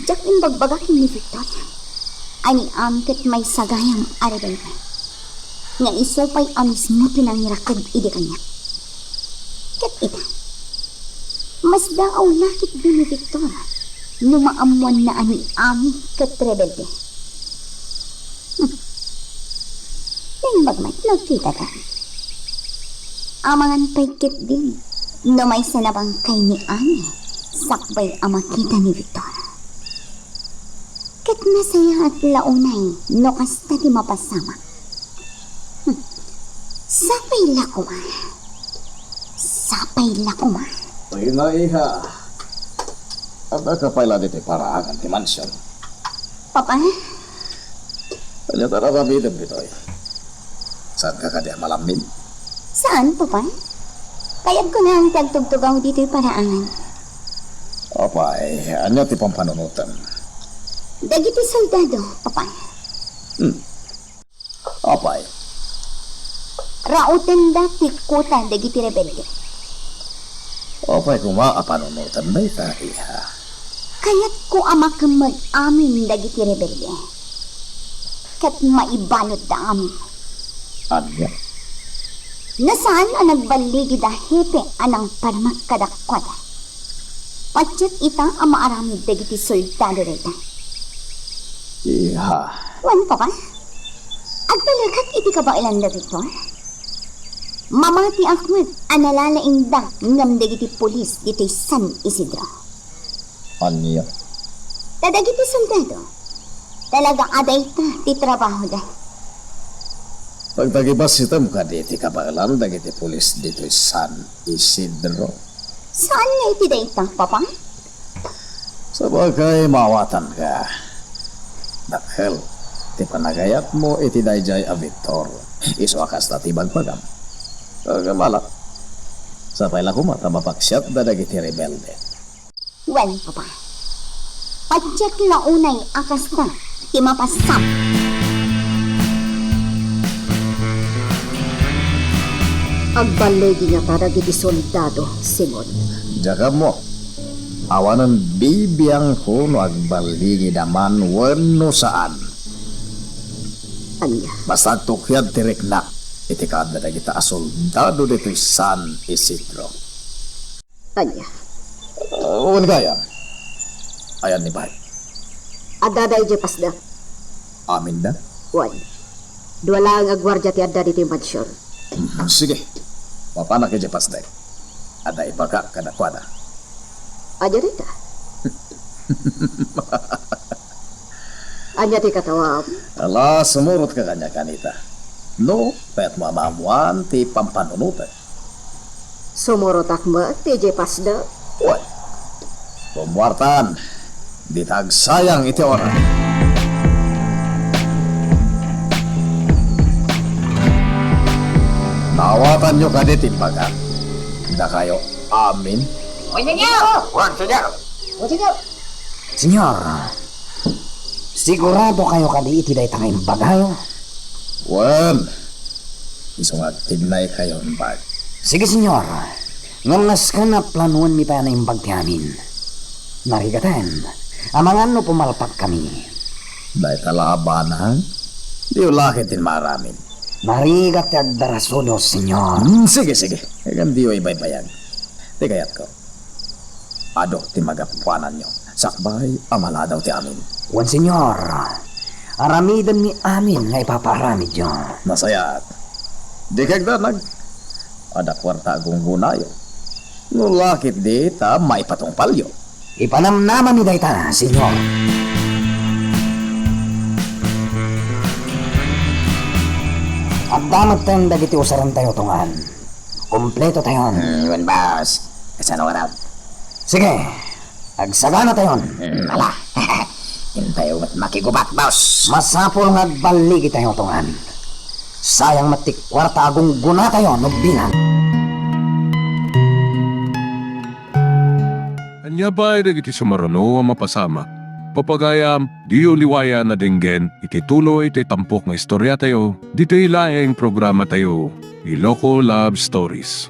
Diyak imbagbagakin ni Victor. Ani amket may sagayang arabay. Nga isopay amis mo pinangirakad ide kanya. Kat ita. Mas daaw lakit din ni Victor. Numaamuan na ani ami kat rebelde. Nang bagmat nagkita ka. Amangan paikit din. No may sanabang kay ni Ani. Sakbay ang makita ni Victor. Kat masaya at launay, no kasta di mapasama. Sapay lakuma. Sapay lakuma. Ay na iha. Ada ka pala dito paraangan ti mansyon. Papa, Kanya tararabidam dito eh. Saan ka kanya malamin? saan, Papa? Kayag ko na ang tagtugtugaw dito'y paraan. Apay, anya ti pampanunutan. Dagiti soldado, Papa. Apay, Rauten dati kuta dagiti rebelde. apay kumaapanunutan na ita iha. Kaya't ko ama kamag amin dagiti rebelde. Kat maibalot da amin. Anya? Nasaan ang nagbaligi da hepe anang parmak kadakwada. Patsat ita ang maaramid dagiti soldado rita. Iha. Wan, Papa? Agdalagat iti ka ba ilan da, Victor? Mamati akwit analalaing da ngam dagiti polis dito'y San Isidro. Anya? Tadagiti soldado. Talaga aday ta ti trabaho da. Pagtagibas sitam ka diti kabailan dagiti pulis dito San Isidro. Saan nga iti dayta, Papa? Sabagay mawatan ka. Dakhel, ti panagayat mo iti dayjay a Victor. Iso akas na ti bagpagam. Kagamala. Sapay lang kumata mapaksyat da dagiti rebelde. Well, Papa. Patsat launay akas ta ti mapasam. Agbalegi nga tarag iti soldado, Simon. Jakab mo. Awanan bibiyang ko no agbaligi daman wano saan. Anya, Basta tukyad tiriknak. Iti kada na kita soldado dito San Isidro. anya. Uwan kaya. Ayan ni Bay. Adaday di pasda. Amin na. Wan. Dua lang agwardya ti adda dito yung mansyon. Sige. Papanak kaya pas day. Ada ipaka kadakwada. Anya rita. Anya ti katawam. Ala, sumurot ka kanya kanita. No, pet mamamuan ti pampanunutan. Sumurot akma ti di pasda. Uwan. Pumuartan. Ditag sayang iti oras. Nawatan nyo kadit imbaga. Da kayo amin. Senyor, sigurado kayo kadi iti day tangay bagayo? Wan. Isong agtignay kayo ng bag. Sige, senyor. Nganas ka na planuan mi pa na imbag ti amin. Narigatan, amangan no pumalpak kami. Dahil talabanan, di ulakit din maramin. Narigat ti agdarasono, senyor. Sige, sige. Egan di o ibay-bayag. Di kayat ko. Ado, ti magapuanan nyo. Sakbay, amala daw ti amin. Wan, senyor. Aramidan mi amin nga ipaparamid yun. Nasayat. Di kagdanag. Ada kwarta agong gunayo. Nulakit di ta maipatong palyo. Ipanamnaman mi dayta, senyor. At damat tayong dagiti usaran tayo tungan. Kompleto tayon. Yun, boss. Kasano ka raw? Sige, agsagana tayon. Ala. Yun tayo mat makigubat, boss. Masapol nga baligi tayo tungan. Sayang matik kwarta agong guna tayo nagbinan. Anya ba ay iti sumarano ang mapasama? Papagayam, di uliwaya na dinggen, iti tuloy iti tampok nga istorya tayo, dito ilaing programa tayo, Iloko Love Stories.